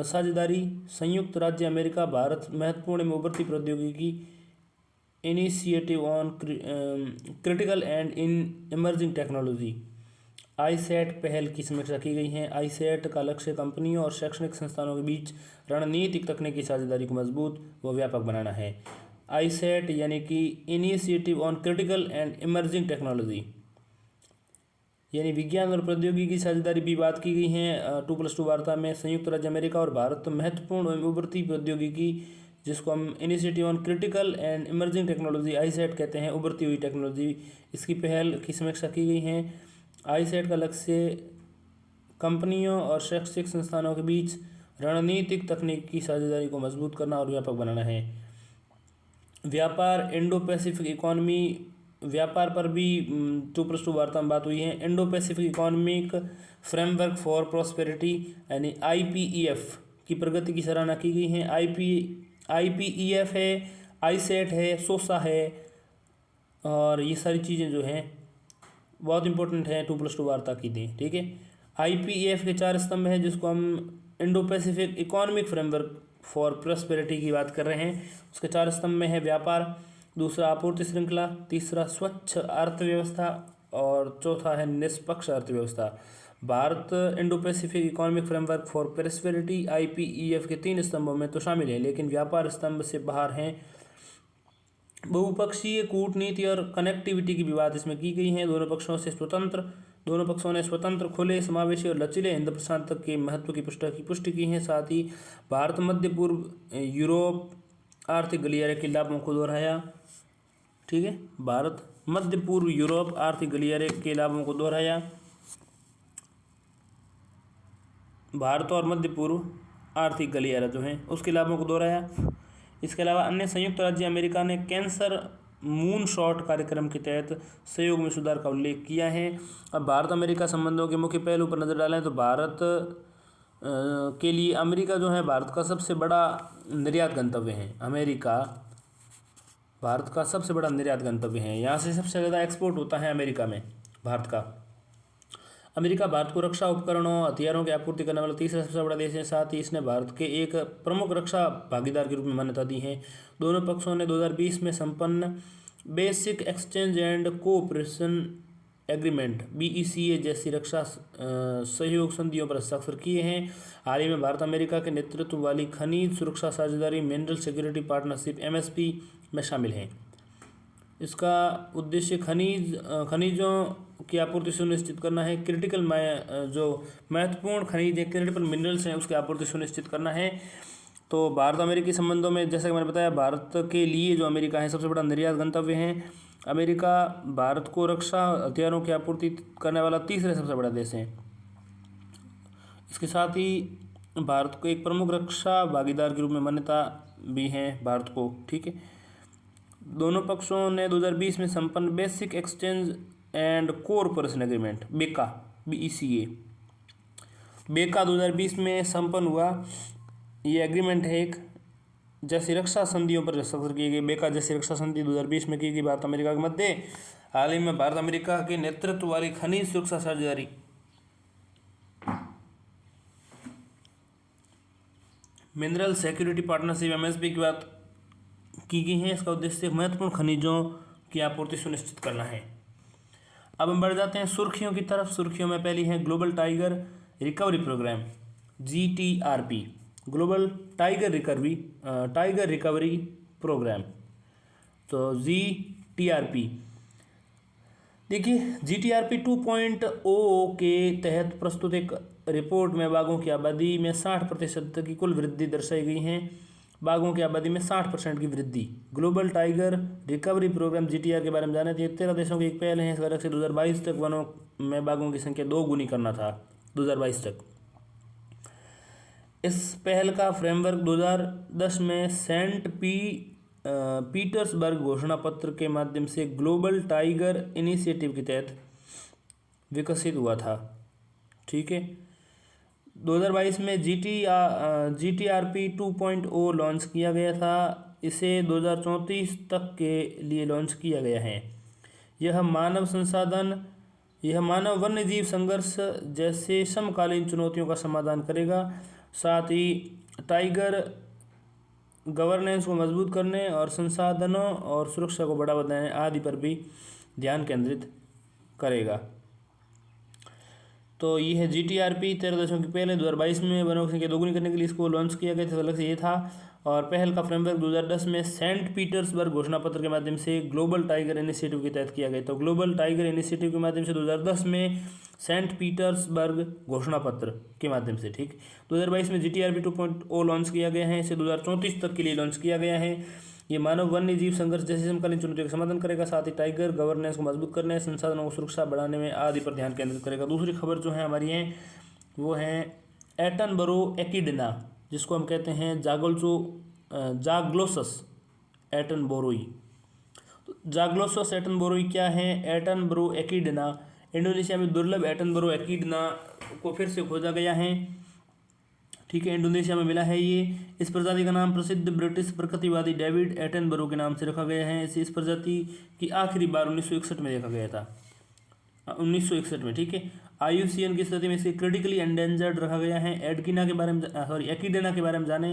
साझेदारी, संयुक्त राज्य अमेरिका भारत महत्वपूर्ण एवं उभरती प्रौद्योगिकी initiative on critical and emerging technology ISAT पहल की समीक्षा की गई है। ISAT का लक्ष्य कंपनियों और शैक्षणिक संस्थानों के बीच रणनीतिक तकनीकी साझेदारी को मजबूत व व्यापक बनाना है। ISAT यानी कि initiative on critical and emerging technology यानी विज्ञान और प्रौद्योगिकी की साझेदारी भी बात की गई है 2+2 वार्ता में। संयुक्त राज्य अमेरिका और भारत महत्वपूर्ण एवं उभरती प्रौद्योगिकी, जिसको हम initiative on critical and emerging technology iCET कहते हैं, उभरती हुई टेक्नोलॉजी, इसकी पहल की समीक्षा की गई है। आईसेट का लक्ष्य कंपनियों और शैक्षिक संस्थानों के बीच रणनीतिक तकनीकी साझेदारी को मजबूत करना और व्यापक बनाना है। व्यापार, इंडो पैसिफिक इकोनॉमी, व्यापार पर भी 2+2 वार्ता में बात हुई है। Indo Pacific economic framework for prosperity यानी IPEF की प्रगति की सराहना की गई है। IPEF है, आईसेट है, सोसा है, और ये सारी चीज़ें जो हैं बहुत इंपॉर्टेंट है 2+2 वार्ता की थी। ठीक है, IPEF के 4 स्तंभ हैं, जिसको हम Indo Pacific economic framework for prosperity की बात कर रहे हैं। उसके 4 स्तंभ में है व्यापार, दूसरा आपूर्ति श्रृंखला, तीसरा स्वच्छ अर्थव्यवस्था, और चौथा है निष्पक्ष अर्थव्यवस्था। Bharat Indo Pacific economic framework for prosperity IPEF के 3 स्तंभों में तो शामिल है, लेकिन व्यापार स्तंभ से बाहर हैं। बहुपक्षीय कूटनीति और कनेक्टिविटी की भी बात इसमें की गई है। दोनों पक्षों ने स्वतंत्र, खुले, समावेशी और लचीले हिंद प्रशांत के महत्व की पुष्टि की है। साथ ही भारत मध्य पूर्व यूरोप आर्थिक गलियारे के लाभों को दोहराया। ठीक है, भारत मध्य पूर्व यूरोप आर्थिक गलियारे के लाभों को दोहराया। भारत और मध्य पूर्व आर्थिक गलियारा जो है उसके लाभों को दोहराया। इसके अलावा अन्य संयुक्त राज्य अमेरिका ने कैंसर मून शॉट कार्यक्रम के तहत सहयोग में सुधार का उल्लेख किया है। अब भारत अमेरिका संबंधों के मुख्य पहलू पर नजर डालें तो भारत के लिए अमेरिका जो है भारत का सबसे बड़ा निर्यात गंतव्य है। अमेरिका भारत का सबसे बड़ा निर्यात गंतव्य है, यहाँ से सबसे ज़्यादा एक्सपोर्ट होता है अमेरिका में भारत का। अमेरिका भारत को रक्षा उपकरणों, हथियारों की आपूर्ति करने वाला तीसरा सबसे बड़ा देश है। साथ ही इसने भारत के एक प्रमुख रक्षा भागीदार के रूप में मान्यता दी है। दोनों पक्षों ने 2020 में संपन्न basic exchange and cooperation agreement BECA जैसी रक्षा सहयोग संधियों पर हस्ताक्षर किए हैं। हाल ही में भारत अमेरिका के नेतृत्व वाली खनिज सुरक्षा साझेदारी मिनरल सिक्योरिटी पार्टनरशिप MSP में शामिल है। इसका उद्देश्य खनिजों की आपूर्ति सुनिश्चित करना है। जो महत्वपूर्ण खनिज है, क्रिटिकल मिनरल्स हैं, उसकी आपूर्ति सुनिश्चित करना है। तो भारत अमेरिकी संबंधों में जैसा कि मैंने बताया, भारत के लिए जो अमेरिका है सबसे बड़ा निर्यात गंतव्य है। अमेरिका भारत को रक्षा हथियारों की आपूर्ति करने वाला तीसरा सबसे बड़ा देश है। इसके साथ ही भारत को एक प्रमुख रक्षा भागीदार के रूप में मान्यता भी है भारत को। ठीक है, दोनों पक्षों ने 2020 में संपन्न basic exchange and cooperation agreement BECA 2020 में संपन्न हुआ। ये एग्रीमेंट है एक, जैसी रक्षा संधियों पर हस्ताक्षर किए गए। बेका जैसी रक्षा संधि 2020 में की गई भारत अमेरिका के मध्य। हाल ही में भारत अमेरिका के नेतृत्व वाली खनिज सुरक्षा साझेदारी मिनरल सिक्योरिटी पार्टनरशिप MSP की बात की गई है। इसका उद्देश्य महत्वपूर्ण खनिजों की आपूर्ति सुनिश्चित करना है। अब हम बढ़ जाते हैं सुर्खियों की तरफ। सुर्खियों में पहली है global tiger recovery program GTRP, global tiger recovery program. तो GTRP देखिए, GTRP 2.0 के तहत प्रस्तुत एक रिपोर्ट में बाघों की आबादी में 60% की कुल वृद्धि दर्शाई गई है। बाघों की आबादी में 60% की वृद्धि। Global tiger recovery program GTR के बारे में जाने थे। 13 देशों की एक पहल है। इसका लक्ष्य 2022 तक वनों में बाघों की संख्या 2 गुनी करना था, 2022 तक। इस पहल का फ्रेमवर्क 2010 में सेंट पीटर्सबर्ग घोषणा पत्र के माध्यम से ग्लोबल टाइगर इनिशिएटिव के तहत विकसित हुआ था। ठीक है, 2022 में GTRP 2.0 लॉन्च किया गया था। इसे 2034 तक के लिए लॉन्च किया गया है। यह मानव वन्य जीव संघर्ष जैसे समकालीन चुनौतियों का समाधान करेगा। साथ ही टाइगर गवर्नेंस को मजबूत करने और संसाधनों और सुरक्षा को बढ़ावा देने आदि पर भी ध्यान केंद्रित करेगा। तो ये है GTRP, 13 देशों की पहल है। 2022 में वनों की संख्या दोगुनी करने के लिए इसको लॉन्च किया गया था। लक्ष्य ये था। और पहल का फ्रेमवर्क 2010 में सेंट पीटर्सबर्ग घोषणा पत्र के माध्यम से ग्लोबल टाइगर इनिशिएटिव के तहत किया गया। तो ग्लोबल टाइगर इनिशिएटिव के माध्यम से 2010 में सेंट पीटर्सबर्ग घोषणा पत्र के माध्यम से, ठीक। 2022 में GTRP 2.0 लॉन्च किया गया है। इसे 2034 तक के लिए लॉन्च किया गया है। ये मानव वन्य जीव संघर्ष जैसे समकालीन चुनौतियों का समाधान करेगा, साथ ही टाइगर गवर्नेंस को मजबूत करने, संसाधनों को सुरक्षा बढ़ाने में आदि पर ध्यान केंद्रित करेगा। दूसरी खबर जो है हमारी है वो है एटनबरो एक्टिना, जिसको हम कहते हैं जाग्लोसस एटनबोरोई। तो जाग्लोसस एटनबोरोई क्या है? एटनबरो एक्टिना इंडोनेशिया में दुर्लभ एटनबरो एक्टिना को फिर से खोजा गया है, ठीक है। इंडोनेशिया में मिला है ये। इस प्रजाति का नाम प्रसिद्ध ब्रिटिश प्रकृतिवादी डेविड एटनबरो के नाम से रखा गया है। इस प्रजाति की आखिरी बार 1961 में देखा गया था, 1961 में, ठीक है। IUCN की स्थिति में इसे क्रिटिकली एंडेंजर्ड रखा गया है। एक्टिना के बारे में जाने।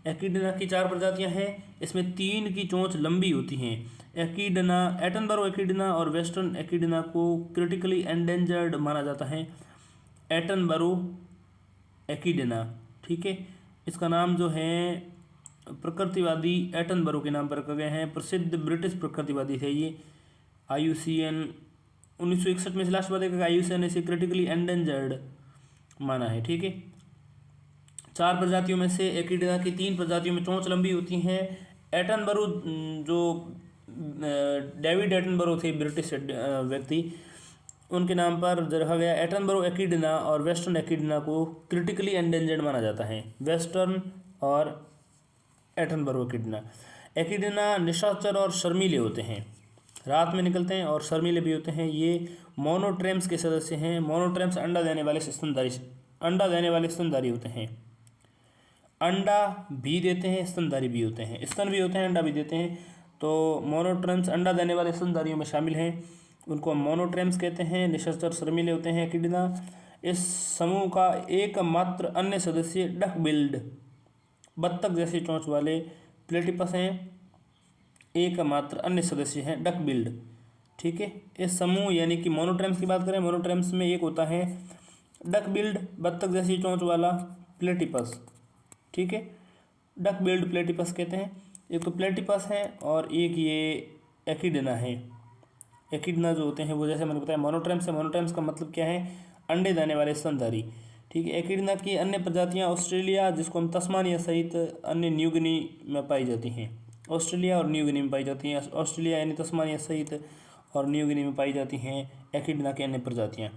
एक्टिना की 4 प्रजातियां हैं। इसमें 3 की चोंच लंबी होती हैं। एटनबरो एक्टिना और वेस्टर्न एक्टिना को क्रिटिकली एंडेंजर्ड माना जाता है। एटनबरो एक्टिना, ठीक है। इसका नाम जो है प्रकृतिवादी एटनबरो के नाम पर रखा गया है। प्रसिद्ध ब्रिटिश प्रकृतिवादी थे ये। IUCN 1961 में लास्ट बार देखा, IUCN ने इसे क्रिटिकली एंडेंजर्ड माना है, ठीक है। 4 प्रजातियों में से एक्टिना की 3 प्रजातियों में चोंच लंबी होती हैं। एटनबरो जो डेविड एटनबरो थे, ब्रिटिश व्यक्ति, उनके नाम पर रखा गया एटनबरो एक्टिना। और वेस्टर्न एक्टिना को क्रिटिकली एंडेंजर्ड माना जाता है, वेस्टर्न और एटनबरो एक्टिना निशाचर और शर्मीले होते हैं, रात में निकलते हैं और शर्मीले भी होते हैं। ये मोनोट्रेम्स के सदस्य हैं। मोनोट्रेम्स अंडा देने वाले स्तनधारी होते हैं। अंडा भी देते हैं, स्तनधारी भी होते हैं, स्तन भी होते हैं, अंडा भी देते हैं। तो मोनोट्रेम्स अंडा देने वाले स्तनधारियों में शामिल हैं, उनको हम मोनोट्रेम्स कहते हैं। निशाचर शर्मीले होते हैं एक्टिना। इस समूह का एकमात्र अन्य सदस्य डक बिल्ड बत्तख जैसी चोंच वाले प्लेटिपस हैं। एकमात्र अन्य सदस्य हैं डक बिल्ड, ठीक है। इस समूह यानी कि मोनोट्रेम्स की बात करें, मोनोट्रेम्स में एक होता है डक बिल्ड बत्तख जैसी चोंच वाला प्लेटिपस, ठीक है। डक बिल्ड प्लेटिपस कहते हैं। एक तो प्लेटिपस है और एक ये एक्टिना है। एक्टिना जो होते हैं वो जैसे मैंने बताया मोनोट्रेम्स है। मोनोट्रेम्स का मतलब क्या है? अंडे देने वाले स्तनधारी, ठीक है। एक्टिना की अन्य प्रजातियां ऑस्ट्रेलिया, जिसको हम तस्मानिया सहित अन्य न्यू गिनी में पाई जाती हैं। ऑस्ट्रेलिया और न्यू गिनी में पाई जाती हैं। ऑस्ट्रेलिया यानी तस्मानिया सहित और न्यू गिनी में पाई जाती हैं एक्टिना की अन्य प्रजातियां।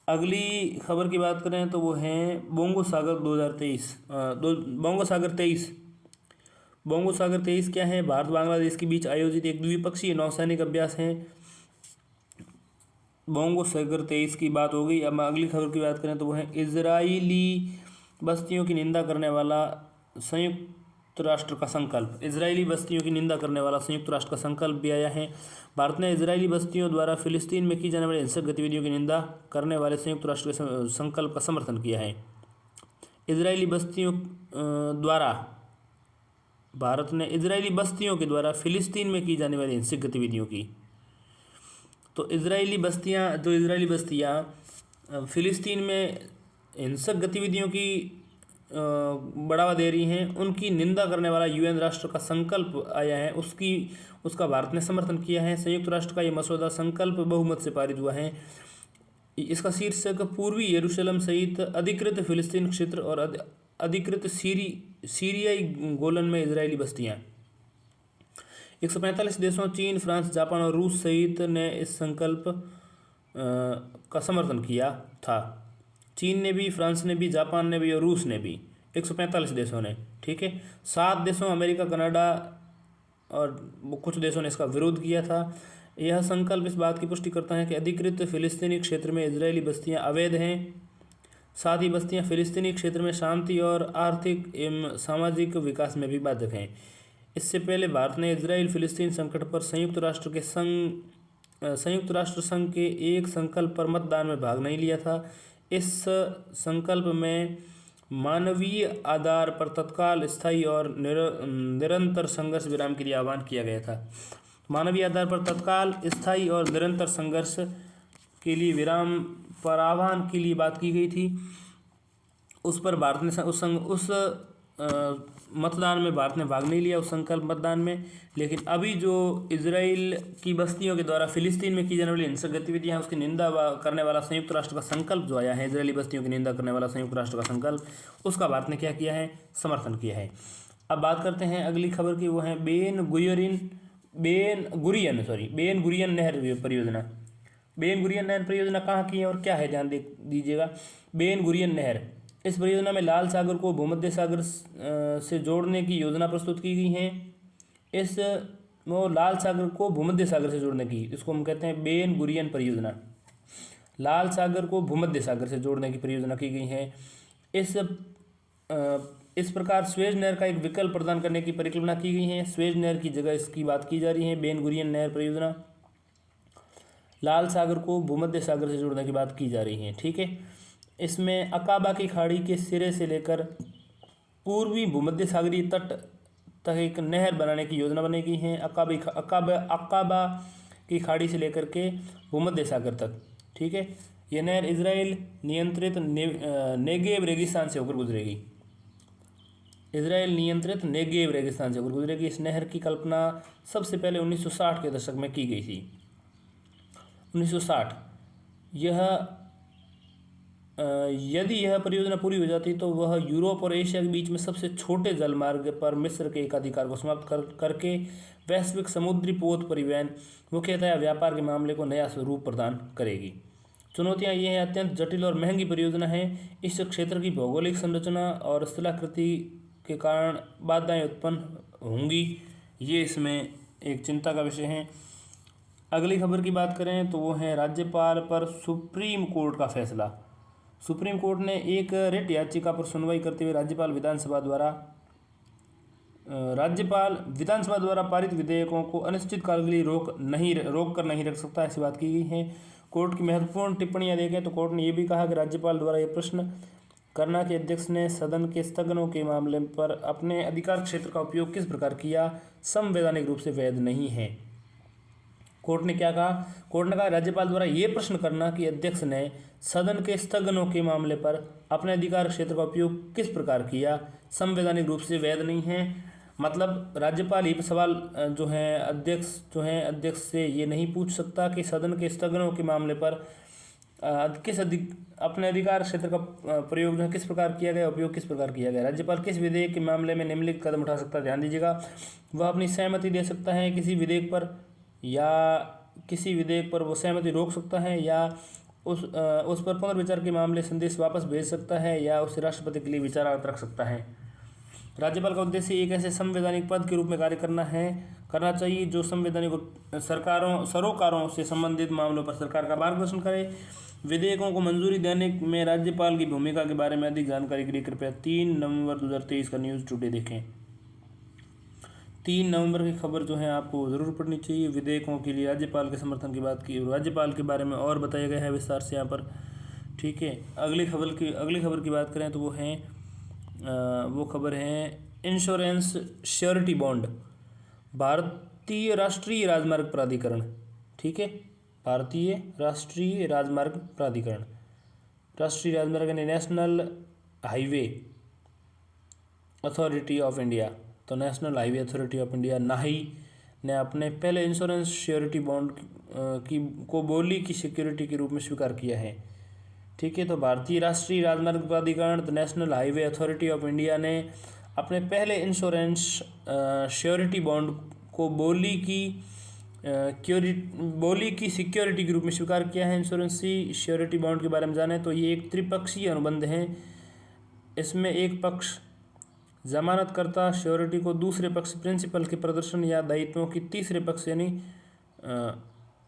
अगली खबर की बात करें तो वो है बोंगो सागर 2023। बोंगो सागर 23 क्या है? भारत बांग्लादेश के बीच आयोजित एक द्विपक्षीय नौसैनिक अभ्यास है। बोंगो सागर 23 की बात हो गई। अब अगली खबर की बात करें तो वो है इजरायली बस्तियों की निंदा करने वाला संयुक्त राष्ट्र का संकल्प। इजरायली बस्तियों की निंदा करने वाला संयुक्त राष्ट्र का संकल्प भी आया है। भारत ने इजरायली बस्तियों द्वारा फिलिस्तीन में की जाने वाली हिंसक गतिविधियों की निंदा करने वाले संयुक्त राष्ट्र के संकल्प का समर्थन किया है। इजरायली बस्तियों द्वारा, भारत ने इजरायली बस्तियों के द्वारा फिलिस्तीन में की जाने वाली हिंसक गतिविधियों की, तो इजरायली बस्तियां फिलिस्तीन में हिंसक गतिविधियों की बढ़ावा दे रही हैं, उनकी निंदा करने वाला UN राष्ट्र का संकल्प आया है, उसका भारत ने समर्थन किया है। संयुक्त राष्ट्र का ये मसौदा संकल्प बहुमत से पारित हुआ है। इसका शीर्षक पूर्वी यरूशलेम सहित अधिकृत फिलिस्तीन क्षेत्र और अधिकृत सीरियाई गोलन में इजरायली बस्तियां। 145 देशों चीन, फ्रांस, जापान और रूस सहित ने इस संकल्प का समर्थन किया था। चीन ने भी, फ्रांस ने भी, जापान ने भी और रूस ने भी, 145 देशों ने, ठीक है। 7 देशों अमेरिका, कनाडा और कुछ देशों ने इसका विरोध किया था। यह संकल्प इस बात की पुष्टि करता है कि अधिकृत फिलिस्तीनी क्षेत्र में इजरायली बस्तियां अवैध हैं। साथ ही बस्तियां फिलिस्तीनी क्षेत्र में शांति और आर्थिक एवं सामाजिक विकास में भी बाधक हैं। इससे पहले भारत ने इजराइल फिलिस्तीन संकट पर संयुक्त राष्ट्र संघ के एक संकल्प पर मतदान में भाग नहीं लिया था। इस संकल्प में मानवीय आधार पर तत्काल, स्थायी और निरंतर संघर्ष विराम के लिए आह्वान किया गया था। मानवीय आधार पर तत्काल, स्थायी और निरंतर संघर्ष के लिए विराम पर आह्वान के लिए बात की गई थी। उस पर भारत ने उस मतदान में भारत ने भाग नहीं लिया उस संकल्प मतदान में। लेकिन अभी जो इजराइल की बस्तियों के द्वारा फिलिस्तीन में की जाने वाली हिंसक गतिविधियां उसकी निंदा करने वाला संयुक्त राष्ट्र का संकल्प जो आया है, इजरायली बस्तियों की निंदा करने वाला संयुक्त राष्ट्र का संकल्प, उसका भारत ने क्या किया है, समर्थन किया है। अब बात करते हैं अगली खबर की, वो है बेन गुरियन नहर परियोजना। बेन गुरियन नहर परियोजना कहाँ की है और क्या है, ध्यान दीजिएगा। बेन गुरियन नहर, इस परियोजना में लाल सागर को भूमध्य सागर से जोड़ने की योजना प्रस्तुत की गई है। इस वो लाल सागर को भूमध्य सागर से जोड़ने की, इसको हम कहते हैं बेन गुरियन परियोजना। लाल सागर को भूमध्य सागर से जोड़ने की परियोजना की गई है। इस प्रकार स्वेज नहर का एक विकल्प प्रदान करने की परिकल्पना की गई है। स्वेज नहर की जगह इसकी बात की जा रही है। बेन गुरियन नहर परियोजना लाल सागर को भूमध्य सागर से जोड़ने की बात की जा रही है। ठीक है, इसमें अकाबा की खाड़ी के सिरे से लेकर पूर्वी भूमध्य सागरीय तट तक एक नहर बनाने की योजना बनाई गई है। अकाबा की खाड़ी से लेकर के भूमध्य सागर तक। ठीक है, यह नहर इजराइल नियंत्रित नेगेव रेगिस्तान से होकर गुजरेगी। इजराइल नियंत्रित नेगेव रेगिस्तान से होकर गुजरेगी। इस नहर की कल्पना सबसे पहले 1960 के दशक में की गई थी। 1960 यदि यह परियोजना पूरी हो जाती तो वह यूरोप और एशिया के बीच में सबसे छोटे जलमार्ग पर मिस्र के एकाधिकार को समाप्त करके वैश्विक समुद्री पोत परिवहन, मुख्यतः व्यापार के मामले को नया स्वरूप प्रदान करेगी। चुनौतियां ये हैं, अत्यंत जटिल और महंगी परियोजना है। इस क्षेत्र की भौगोलिक संरचना और स्थलाकृति के कारण बाधाएं उत्पन्न होंगी, ये इसमें एक चिंता का विषय है। अगली खबर की बात करें तो वो है राज्यपाल पर सुप्रीम कोर्ट का फैसला। सुप्रीम कोर्ट ने एक रिट याचिका पर सुनवाई करते हुए राज्यपाल विधानसभा द्वारा पारित विधेयकों को अनिश्चित काल के लिए रोक कर नहीं रख सकता, ऐसी बात की गई है। कोर्ट की महत्वपूर्ण टिप्पणियां देखें तो कोर्ट ने यह भी कहा कि राज्यपाल द्वारा यह प्रश्न करना कि अध्यक्ष ने सदन के स्थगनों के मामले पर अपने अधिकार क्षेत्र का उपयोग किस प्रकार किया, संवैधानिक रूप से वैध नहीं है। कोर्ट ने क्या कहा? कोर्ट ने कहा राज्यपाल द्वारा ये प्रश्न करना कि अध्यक्ष ने सदन के स्थगनों के मामले पर अपने अधिकार क्षेत्र का उपयोग किस प्रकार किया, संवैधानिक रूप से वैध नहीं है। मतलब राज्यपाल ये सवाल अध्यक्ष से ये नहीं पूछ सकता कि सदन के स्थगनों के मामले पर अपने अधिकार क्षेत्र का प्रयोग किस प्रकार किया गया, उपयोग किस प्रकार किया गया। राज्यपाल किस विधेयक के मामले में निम्नलिखित कदम उठा सकता है, ध्यान दीजिएगा। वह अपनी सहमति दे सकता है किसी विधेयक पर वो सहमति रोक सकता है, या उस पर पुनर्विचार के मामले संदेश वापस भेज सकता है, या उसे राष्ट्रपति के लिए विचारार्थ रख सकता है। राज्यपाल का उद्देश्य एक ऐसे संवैधानिक पद के रूप में कार्य करना चाहिए जो संवैधानिक सरोकारों से संबंधित मामलों पर सरकार का मार्गदर्शन करे। विधेयकों को मंजूरी देने में राज्यपाल की भूमिका के बारे में अधिक जानकारी के लिए कृपया 3 नवंबर 2023 का न्यूज़ टुडे देखें। 3 नवंबर की खबर जो है आपको ज़रूर पढ़नी चाहिए। विधेयकों के लिए राज्यपाल के समर्थन की बात की, राज्यपाल के बारे में और बताया गया है विस्तार से यहाँ पर। ठीक है, अगली खबर की बात करें तो वो खबर है इंश्योरेंस श्योरिटी बॉन्ड। भारतीय राष्ट्रीय राजमार्ग प्राधिकरण, ठीक है, भारतीय राष्ट्रीय राजमार्ग प्राधिकरण, राष्ट्रीय राजमार्ग यानी national highway authority of India, तो national highway authority of India नाही ने अपने पहले इंश्योरेंस श्योरिटी बॉन्ड को बोली की सिक्योरिटी के रूप में स्वीकार किया है। ठीक है, तो भारतीय राष्ट्रीय राजमार्ग प्राधिकरण, the national highway authority of India ने अपने पहले इंश्योरेंस श्योरिटी बॉन्ड को बोली की सिक्योरिटी के रूप में स्वीकार किया है। इंश्योरेंस श्योरिटी बॉन्ड के बारे में जानें तो ये एक त्रिपक्षीय अनुबंध है। इसमें एक पक्ष जमानतकर्ता श्योरिटी को, दूसरे पक्ष प्रिंसिपल के प्रदर्शन या दायित्वों की, तीसरे पक्ष यानी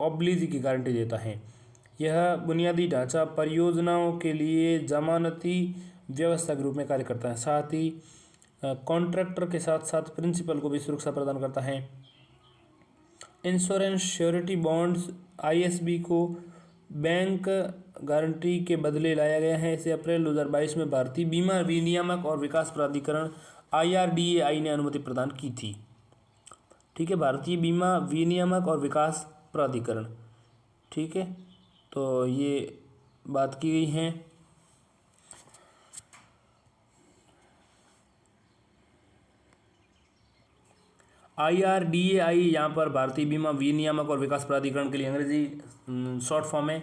ऑब्लिजी की गारंटी देता है। यह बुनियादी ढांचा परियोजनाओं के लिए जमानती व्यवस्था के रूप में कार्य करता है। साथ ही कॉन्ट्रैक्टर के साथ साथ प्रिंसिपल को भी सुरक्षा प्रदान करता है। इंश्योरेंस श्योरिटी बॉन्ड्स ISB को बैंक गारंटी के बदले लाया गया है। इसे अप्रैल 2022 में भारतीय बीमा विनियामक और विकास प्राधिकरण IRDAI ने अनुमति प्रदान की थी। ठीक है, भारतीय बीमा विनियामक और विकास प्राधिकरण। ठीक है, तो ये बात की गई है। IRDAI यहाँ पर भारतीय बीमा विनियामक और विकास प्राधिकरण के लिए अंग्रेजी शॉर्ट फॉर्म है।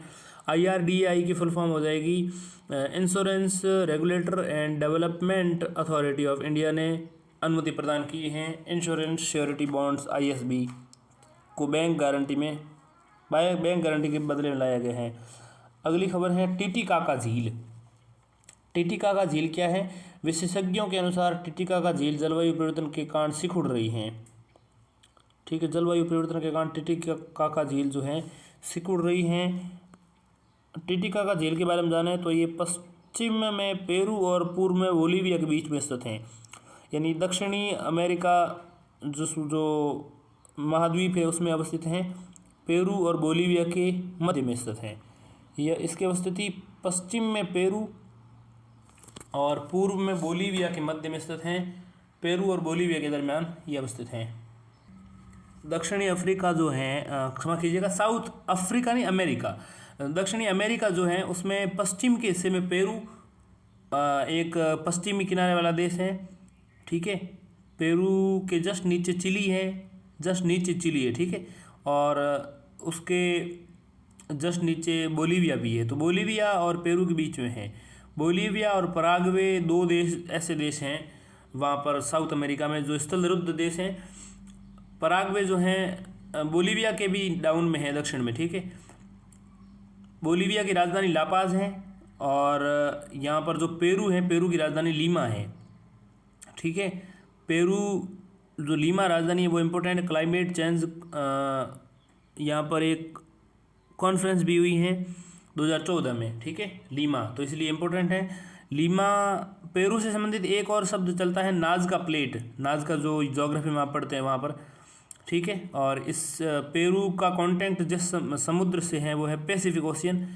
IRDAI की फुल फॉर्म हो जाएगी insurance regulator and development authority of India ने अनुमति प्रदान की है इंश्योरेंस श्योरिटी बॉन्ड्स ISB को बैंक गारंटी के बदले में लाया गया है। अगली खबर है टिटिकाका झील। टिटिकाका झील क्या है? विशेषज्ञों के अनुसार टिटिकाका झील जलवायु परिवर्तन के कारण सिकुड़ रही है। ठीक है, जलवायु परिवर्तन के कारण टिटिकाका झील जो है सिकुड़ रही है। टिटिकाका झील के बारे में जाने तो ये पश्चिम में पेरू और पूर्व में बोलीविया के बीच में स्थित हैं। यानी दक्षिणी अमेरिका जो महाद्वीप है उसमें अवस्थित हैं, पेरू और बोलीविया के मध्य में स्थित है। यह इसकी अवस्थिति पश्चिम में पेरू और पूर्व में बोलीविया के मध्य में स्थित हैं। पेरू और बोलीविया के दरमियान ये अवस्थित हैं। दक्षिणी अफ्रीका जो है क्षमा कीजिएगा, साउथ अफ्रीका नहीं, अमेरिका। दक्षिणी अमेरिका जो है उसमें पश्चिम के हिस्से में पेरू एक पश्चिमी किनारे वाला देश है। ठीक है, पेरू के जस्ट नीचे चिली है, ठीक है, और उसके जस्ट नीचे बोलीविया भी है। तो बोलीविया और पेरू के बीच में है। बोलीविया और पराग्वे दो देश ऐसे देश हैं वहाँ पर साउथ अमेरिका में जो स्थलरुद्ध देश हैं। पराग्वे जो हैं बोलीविया के भी डाउन में है, दक्षिण में। ठीक है, बोलीविया की राजधानी लापाज है और यहाँ पर जो पेरू है, पेरू की राजधानी लीमा है। ठीक है, पेरू जो लीमा राजधानी है वो इम्पोर्टेंट क्लाइमेट चेंज यहाँ पर एक कॉन्फ्रेंस भी हुई है 2014 में। ठीक है, लीमा तो इसलिए इम्पोर्टेंट है। लीमा पेरू से संबंधित एक और शब्द चलता है नाज़का प्लेट, नाज़का जो ज्योग्राफी में आप पढ़ते हैं वहाँ पर। ठीक है, और इस पेरू का कॉन्टेक्ट जिस समुद्र से है वो है पैसिफिक ओशियन।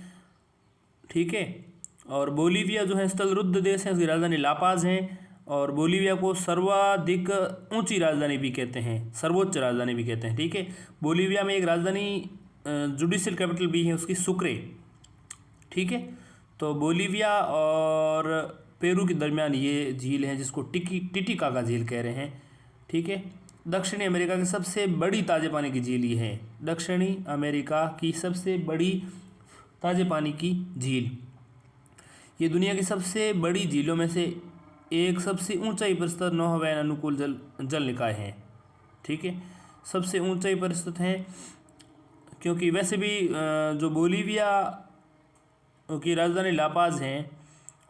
ठीक है, और बोलीविया जो है स्थलरुद्ध देश है, उसकी राजधानी लापाज है और बोलीविया को सर्वाधिक ऊंची राजधानी भी कहते हैं, सर्वोच्च राजधानी भी कहते हैं। ठीक है, बोलीविया में एक राजधानी जुडिशियल कैपिटल भी है उसकी, सुक्रे। ठीक है, तो बोलीविया और पेरू के दरमियान ये झील है जिसको टिटिकाका झील कह रहे हैं। ठीक है, दक्षिणी अमेरिका की सबसे बड़ी ताजे पानी की झील ये है। दक्षिणी अमेरिका की सबसे बड़ी ताजे पानी की झील, ये दुनिया की सबसे बड़ी झीलों में से एक, सबसे ऊंचाई पर स्थित नौहवैन अनुकूल जल निकाय है। ठीक है, सबसे ऊंचाई पर स्थित हैं क्योंकि वैसे भी जो बोलीविया की राजधानी लापाज है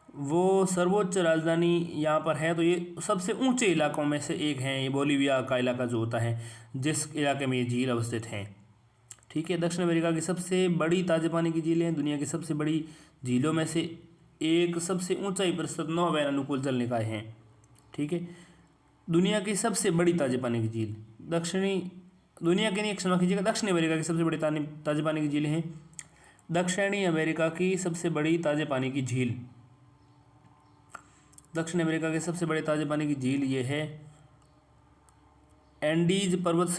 वो सर्वोच्च राजधानी यहाँ पर है, तो ये सबसे ऊंचे इलाकों में से एक है। ये बोलीविया का इलाका जो होता है जिस इलाके में ये झील अवस्थित है। ठीक है, दक्षिण अमेरिका की सबसे बड़ी ताजे पानी की झीलें, दुनिया की सबसे बड़ी झीलों में से एक, सबसे ऊंचाई पर स्थित नौहवैन अनुकूल जल निकाय हैं। ठीक है, दुनिया की सबसे बड़ी ताजे पानी की झील दुनिया की नहीं, क्षमा कीजिएगा, दक्षिण अमेरिका की सबसे बड़ी ताजे पानी की झीलें हैं। दक्षिणी अमेरिका की सबसे बड़ी ताजे पानी की झील, दक्षिण अमेरिका के सबसे बड़े ताजे पानी की झील ये है एंडीज पर्वत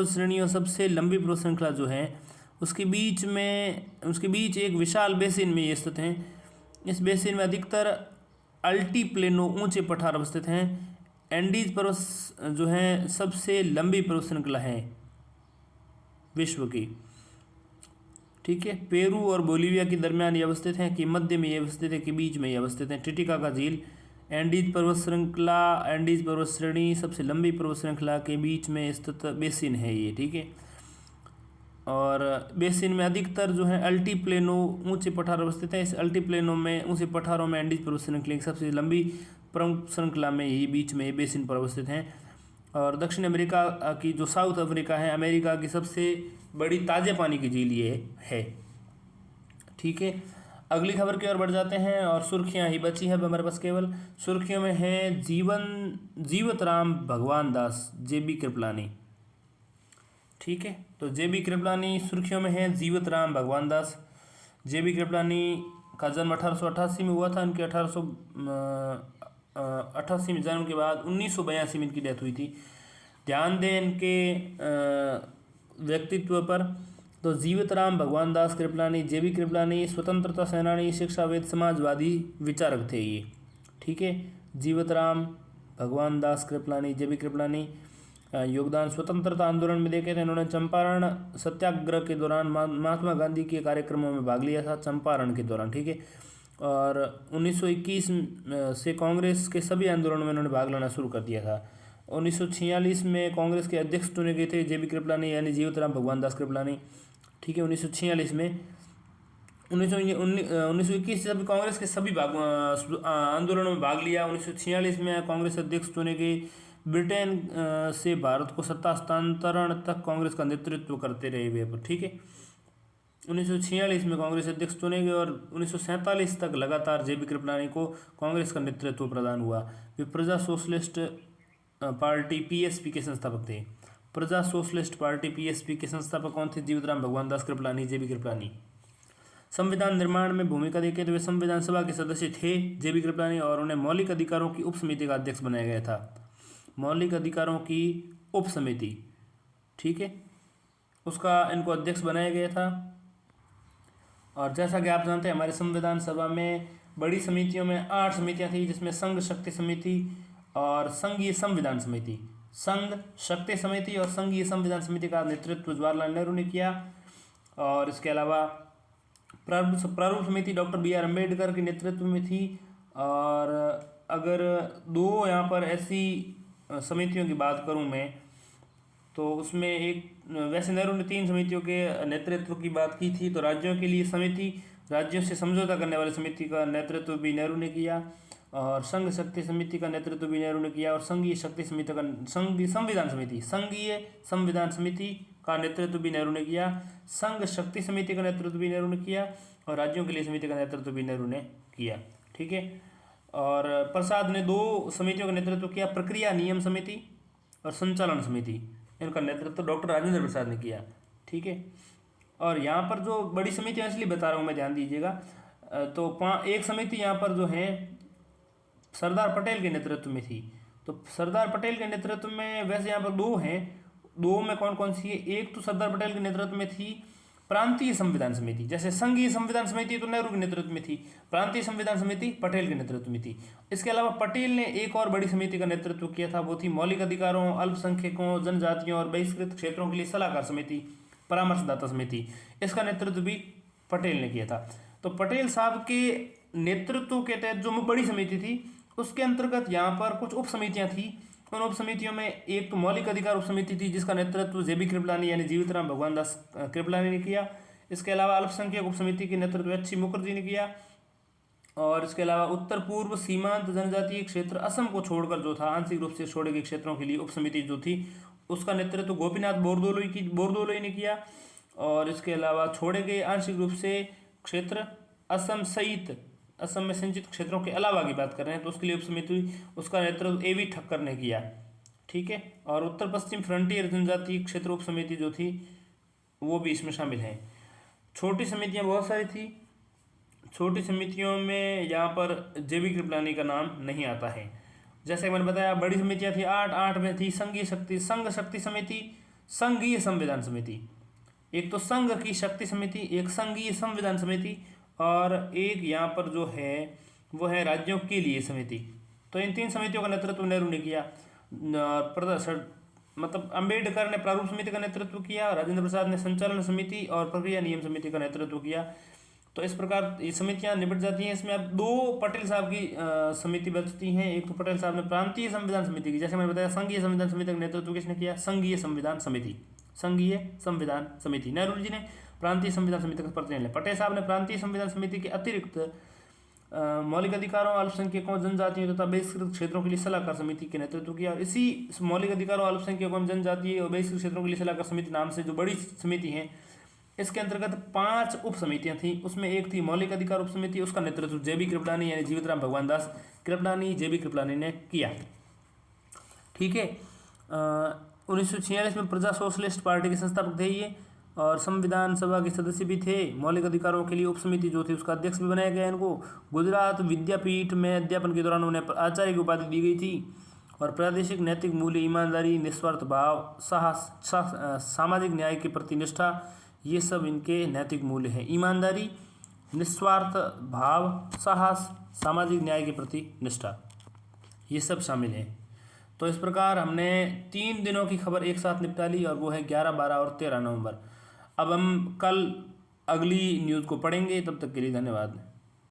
श्रेणी और सबसे लंबी पर्वत श्रृंखला जो है उसके बीच एक विशाल बेसिन में ये स्थित हैं। इस बेसिन में अधिकतर अल्टीप्लेनो ऊंचे पठार अवस्थित हैं। एंडीज पर्वत जो है सबसे लंबी पर्वत श्रृंखला है विश्व की। ठीक है, पेरू और बोलीविया के दरमियान ये अवस्थित हैं, कि मध्य में ये अवस्थित है, कि बीच में ये अवस्थित हैं। टिटिकाका झील एंडीज पर्वत श्रेणी सबसे लंबी पर्वत श्रृंखला के बीच में स्थित बेसिन है ये। ठीक है, और बेसिन में अधिकतर जो है अल्टीप्लेनो ऊंचे पठार अवस्थित हैं। इस अल्टीप्लेनो में ऊंचे पठारों में एंडीज पर्वत श्रृंखला की सबसे लंबी प्रमुख श्रृंखला में ही बीच में ये बेसिन पर अवस्थित हैं। और दक्षिण अमेरिका की जो साउथ अफ्रीका है, अमेरिका की सबसे बड़ी ताजे पानी की झील ये है। ठीक है, अगली खबर की ओर बढ़ जाते हैं और सुर्खियां ही बची है हमारे पास केवल। सुर्खियों में है जीवतराम भगवान दास, JB कृपलानी। ठीक है, तो JB कृपलानी सुर्खियों में है। जीवतराम भगवान दास, JB कृपलानी का जन्म 1888 में हुआ था। इनके 1888 में जन्म के बाद 1982 में इनकी डेथ हुई थी। ध्यान दें इनके व्यक्तित्व पर। तो जीवतराम भगवान दास कृपलानी, JB कृपलानी स्वतंत्रता सेनानी, शिक्षाविद, समाजवादी विचारक थे ये। ठीक है, जीवतराम भगवान दास कृपलानी, JB कृपलानी योगदान स्वतंत्रता आंदोलन में देखे तो इन्होंने चंपारण सत्याग्रह के दौरान महात्मा गांधी के कार्यक्रमों में भाग लिया था, चंपारण के दौरान, ठीक है। और 1921 से कांग्रेस के सभी आंदोलनों में इन्होंने भाग लेना शुरू कर दिया था। 1946 में कांग्रेस के अध्यक्ष चुने गए थे जेबी कृपलानी यानी जीवितराम भगवान दास कृपलानी, ठीक है। 1946 में 1921 से सभी कांग्रेस के सभी आंदोलनों में भाग लिया। 1946 में कांग्रेस अध्यक्ष चुने गए। ब्रिटेन से भारत को सत्ता हस्तांतरण तक कांग्रेस का नेतृत्व करते रहे वे, ठीक है। 1946 में कांग्रेस अध्यक्ष चुने गए और 1947 तक लगातार जेबी कृपलानी को कांग्रेस का नेतृत्व प्रदान हुआ। वे प्रजा सोशलिस्ट पार्टी पीएसपी के संस्थापक थे। प्रजा सोशलिस्ट पार्टी पीएसपी के संस्थापक कौन थे? जीवितराम भगवान दास कृपलानी, जेबी कृपलानी। संविधान निर्माण में भूमिका देखें तो वे संविधान सभा के सदस्य थे जेबी कृपलानी और उन्हें मौलिक अधिकारों की उप समिति का अध्यक्ष बनाया गया था। मौलिक अधिकारों की उप समिति, ठीक है, उसका इनको अध्यक्ष बनाया गया था। और जैसा कि आप जानते हैं हमारे संविधान सभा में बड़ी समितियों में 8 समितियां थी, जिसमें संघ शक्ति समिति और संघीय संविधान समिति, संघ शक्ति समिति और संघीय संविधान समिति का नेतृत्व जवाहरलाल नेहरू ने किया। और इसके अलावा प्रारूप समिति डॉक्टर BR अम्बेडकर के नेतृत्व में थी। और अगर दो यहाँ पर ऐसी समितियों की बात करूँ मैं तो उसमें एक, वैसे नेहरू ने 3 समितियों के नेतृत्व की बात की थी। तो राज्यों के लिए समिति, राज्यों से समझौता करने वाली समिति का नेतृत्व भी नेहरू ने किया और संघ शक्ति समिति का नेतृत्व भी नेहरू ने किया और संघीय शक्ति समिति का संघीय संविधान समिति का नेतृत्व भी नेहरू ने किया, संघ शक्ति समिति का नेतृत्व भी नेहरू ने किया और राज्यों के लिए समिति का नेतृत्व भी नेहरू ने किया, ठीक है। और प्रसाद ने 2 समितियों का नेतृत्व किया, प्रक्रिया नियम समिति और संचालन समिति, इनका नेतृत्व डॉक्टर राजेंद्र प्रसाद ने किया, ठीक है। और यहाँ पर जो बड़ी समितियाँ इसलिए बता रहा हूँ मैं, ध्यान दीजिएगा। तो एक समिति यहाँ पर जो है सरदार पटेल के नेतृत्व में थी। तो सरदार पटेल के नेतृत्व में, वैसे यहाँ पर 2 हैं, 2 में कौन कौन सी है? एक तो सरदार पटेल के नेतृत्व में थी प्रांतीय संविधान समिति, जैसे संघीय संविधान समिति तो नेहरू के नेतृत्व में थी, प्रांतीय संविधान समिति पटेल के नेतृत्व में थी। इसके अलावा पटेल ने एक और बड़ी समिति का नेतृत्व किया था, वो थी मौलिक अधिकारों, अल्पसंख्यकों, जनजातियों और बहिष्कृत क्षेत्रों के लिए सलाहकार समिति, परामर्शदाता समिति। इसका नेतृत्व भी पटेल ने किया था। तो पटेल साहब के नेतृत्व के तहत जो बड़ी समिति थी उसके अंतर्गत यहाँ पर कुछ उप समितियाँ थी। उन उप समितियों में एक तो मौलिक अधिकार उप समिति थी जिसका नेतृत्व जेबी कृपलानी यानी जीवितराम भगवान दास कृपलानी ने किया। इसके अलावा अल्पसंख्यक उप समिति के नेतृत्व एच.सी. मुखर्जी ने किया। और इसके अलावा उत्तर पूर्व सीमांत जनजातीय क्षेत्र असम को छोड़कर जो था, आंशिक रूप से छोड़े गए क्षेत्रों के लिए उप समिति जो थी उसका नेतृत्व गोपीनाथ बोरदोलोई ने किया। और इसके अलावा छोड़े गए आंशिक रूप से क्षेत्र असम सहित, असम में संचित क्षेत्रों के अलावा की बात कर रहे हैं तो उसके लिए उप समिति, उसका नेतृत्व A.V. ठक्कर ने किया, ठीक है। और उत्तर पश्चिम फ्रंटियर जनजातीय क्षेत्र उप समिति जो थी वो भी इसमें शामिल है। छोटी समितियां बहुत सारी थी। छोटी समितियों में यहाँ पर जेबी कृपलानी का नाम नहीं आता है। जैसे मैंने बताया बड़ी समितियां थी 8 में थी संघ शक्ति समिति, संघीय संविधान समिति, एक तो संघ की शक्ति समिति, एक संघीय संविधान समिति और एक यहाँ पर जो है वो है राज्यों के लिए समिति। तो इन 3 समितियों का नेतृत्व नेहरू ने किया। मतलब अम्बेडकर ने प्रारूप समिति का नेतृत्व किया, राजेंद्र प्रसाद ने संचालन समिति और प्रक्रिया नियम समिति का नेतृत्व किया। तो इस प्रकार ये समितियां निपट जाती हैं। इसमें अब 2 पटेल साहब की समिति बचती हैं। एक तो पटेल साहब ने प्रांतीय संविधान समिति की, जैसे मैंने बताया संघीय संविधान समिति का नेतृत्व किसने किया? संघीय संविधान समिति, नेहरू जी ने प्रांतीय संविधान समिति का प्रतिनिधित्व लिया। पटेल साहब ने प्रांतीय संविधान समिति के अतिरिक्त मौलिक अधिकारों, अल्पसंख्यकों, जनजातियों तथा बहिष्कृत क्षेत्रों के लिए सलाहकार समिति के नेतृत्व किया। और इसी मौलिक अधिकारों, अल्पसंख्यकों, जनजातीय और बहिष्कृत क्षेत्रों के लिए सलाहकार समिति नाम से जो बड़ी समिति है इसके अंतर्गत 5 उप समितियां थी। उसमें एक थी मौलिक अधिकार उप समिति, उसका नेतृत्व जेबी कृपलानी यानी जीवितराम भगवान दास कृपलानी, जेबी कृपलानी ने किया, ठीक है। 1946 में प्रजा सोशलिस्ट पार्टी के संस्थापक थे ये और संविधान सभा के सदस्य भी थे। मौलिक अधिकारों के लिए उप समिति जो थी उसका अध्यक्ष भी बनाया गया इनको। गुजरात विद्यापीठ में अध्यापन के दौरान उन्हें आचार्य की उपाधि दी गई थी। और प्रादेशिक नैतिक मूल्य, ईमानदारी, निस्वार्थ भाव, साहस, सामाजिक न्याय के प्रति निष्ठा, ये सब इनके नैतिक मूल्य हैं। ईमानदारी, निस्वार्थ भाव, साहस, सामाजिक न्याय के प्रति निष्ठा, ये सब शामिल हैं। तो इस प्रकार हमने 3 दिनों की खबर एक साथ निपटा ली, और वो है 11, 12 और 13 नवंबर। अब हम कल अगली न्यूज़ को पढ़ेंगे, तब तक के लिए धन्यवाद।